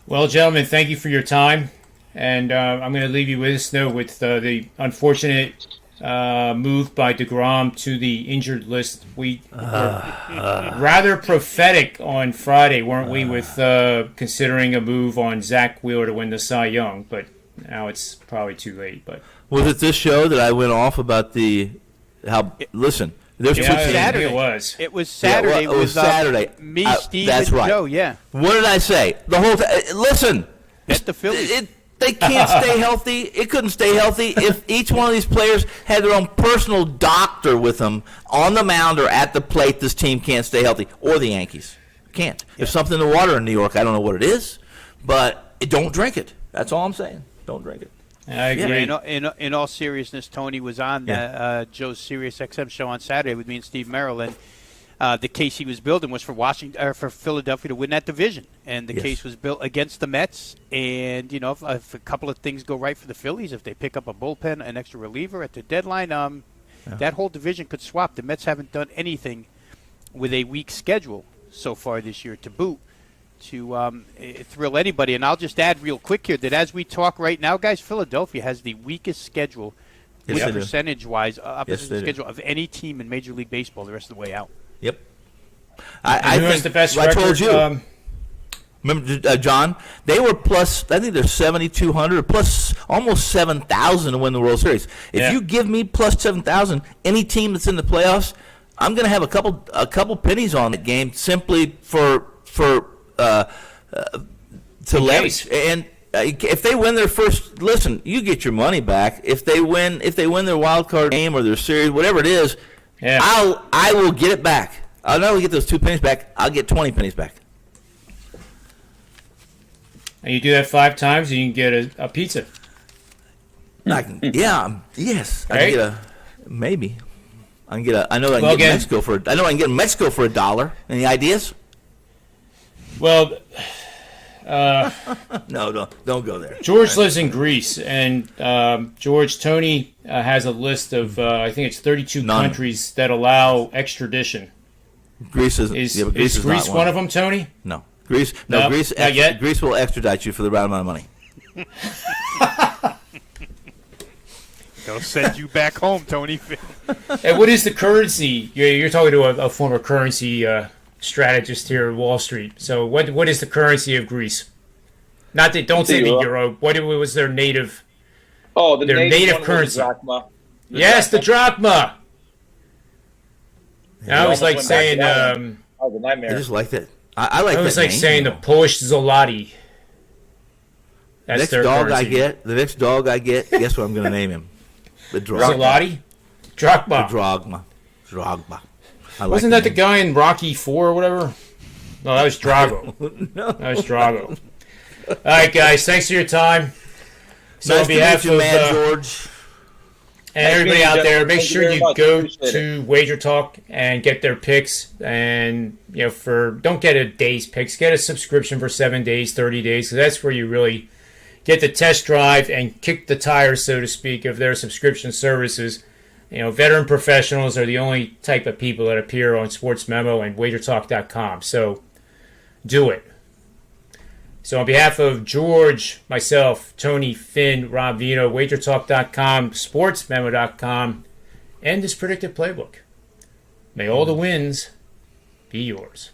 Well, gentlemen, thank you for your time. And I'm going to leave you with this note with the unfortunate move by DeGrom to the injured list. We were rather prophetic on Friday, weren't we, with considering a move on Zach Wheeler to win the Cy Young, but now it's probably too late. But was it this show that I went off about listen, there's two teams. Saturday. It was. It was Saturday. It was Saturday. Me, Steve, that's and right. Joe, yeah. What did I say? The whole listen. At the Phillies. They can't stay healthy. It couldn't stay healthy if each one of these players had their own personal doctor with them on the mound or at the plate. This team can't stay healthy, or the Yankees can't. There's something in the water in New York. I don't know what it is, but don't drink it. That's all I'm saying. Don't drink it. I agree. Yeah, in all seriousness, Tony was on Joe's Sirius XM show on Saturday with me and Steve Merrill. The case he was building was for for Philadelphia to win that division, and the case was built against the Mets. And if a couple of things go right for the Phillies, if they pick up a bullpen, an extra reliever at the deadline, that whole division could swap. The Mets haven't done anything with a weak schedule so far this year to boot to thrill anybody. And I'll just add real quick here that as we talk right now, guys, Philadelphia has the weakest schedule, percentage-wise, opposite schedule of any team in Major League Baseball the rest of the way out. Yep. I think the best record. I told you. Remember, John? They were plus. I think they're 7,200, plus almost 7,000 to win the World Series. If you give me plus 7,000, any team that's in the playoffs, I'm going to have a couple pennies on that game simply to leverage. And if they win their first, listen, you get your money back. If they win their wild card game or their series, whatever it is. Yeah. I will get it back. I'll not only get those 2 pennies back, I'll get 20 pennies back. And you do that 5 times, and you can get a pizza. I can, yes. Right? I can get maybe. I know I can get Mexico for $1. Any ideas? Well, No, don't go there. George lives in Greece, and Tony has a list of I think it's 32 None. countries that allow extradition. Greece is Is Greece one of them, Tony? No, Greece. No, Greece. not yet? Greece will extradite you for the right amount of money. They'll send you back home, Tony. And what is the currency? You're talking to a former currency strategist here at Wall Street. So what is the currency of Greece? Not that, don't say the euro. What was their native? Oh, the their native one was currency. the drachma. Yes, the drachma. I was like went back saying. to that one. That was a I nightmare. just like that. I like. I was that like name, saying the Polish zloty. That's next their dog currency. the next dog I get, guess what I'm going to name him? The Drogba. Zloty? Drachma. The Drogba. I like Wasn't that the name. guy in Rocky 4 or whatever? No, that was Drago. No. That was Drago. All right, guys. Thanks for your time. So Nice on to behalf meet you, of man, George. and Nice everybody meeting out you, there, gentlemen. make Thank you sure very you much. go Appreciate to WagerTalk and get their picks. And don't get a day's picks, get a subscription for 7 days, 30 days, because that's where you really get the test drive and kick the tires, so to speak, of their subscription services. Veteran professionals are the only type of people that appear on Sports Memo and WagerTalk.com. So do it. So on behalf of George, myself, Tony, Finn, Rob Veno, WagerTalk.com, SportsMemo.com, and this Predictive Playbook, may all the wins be yours.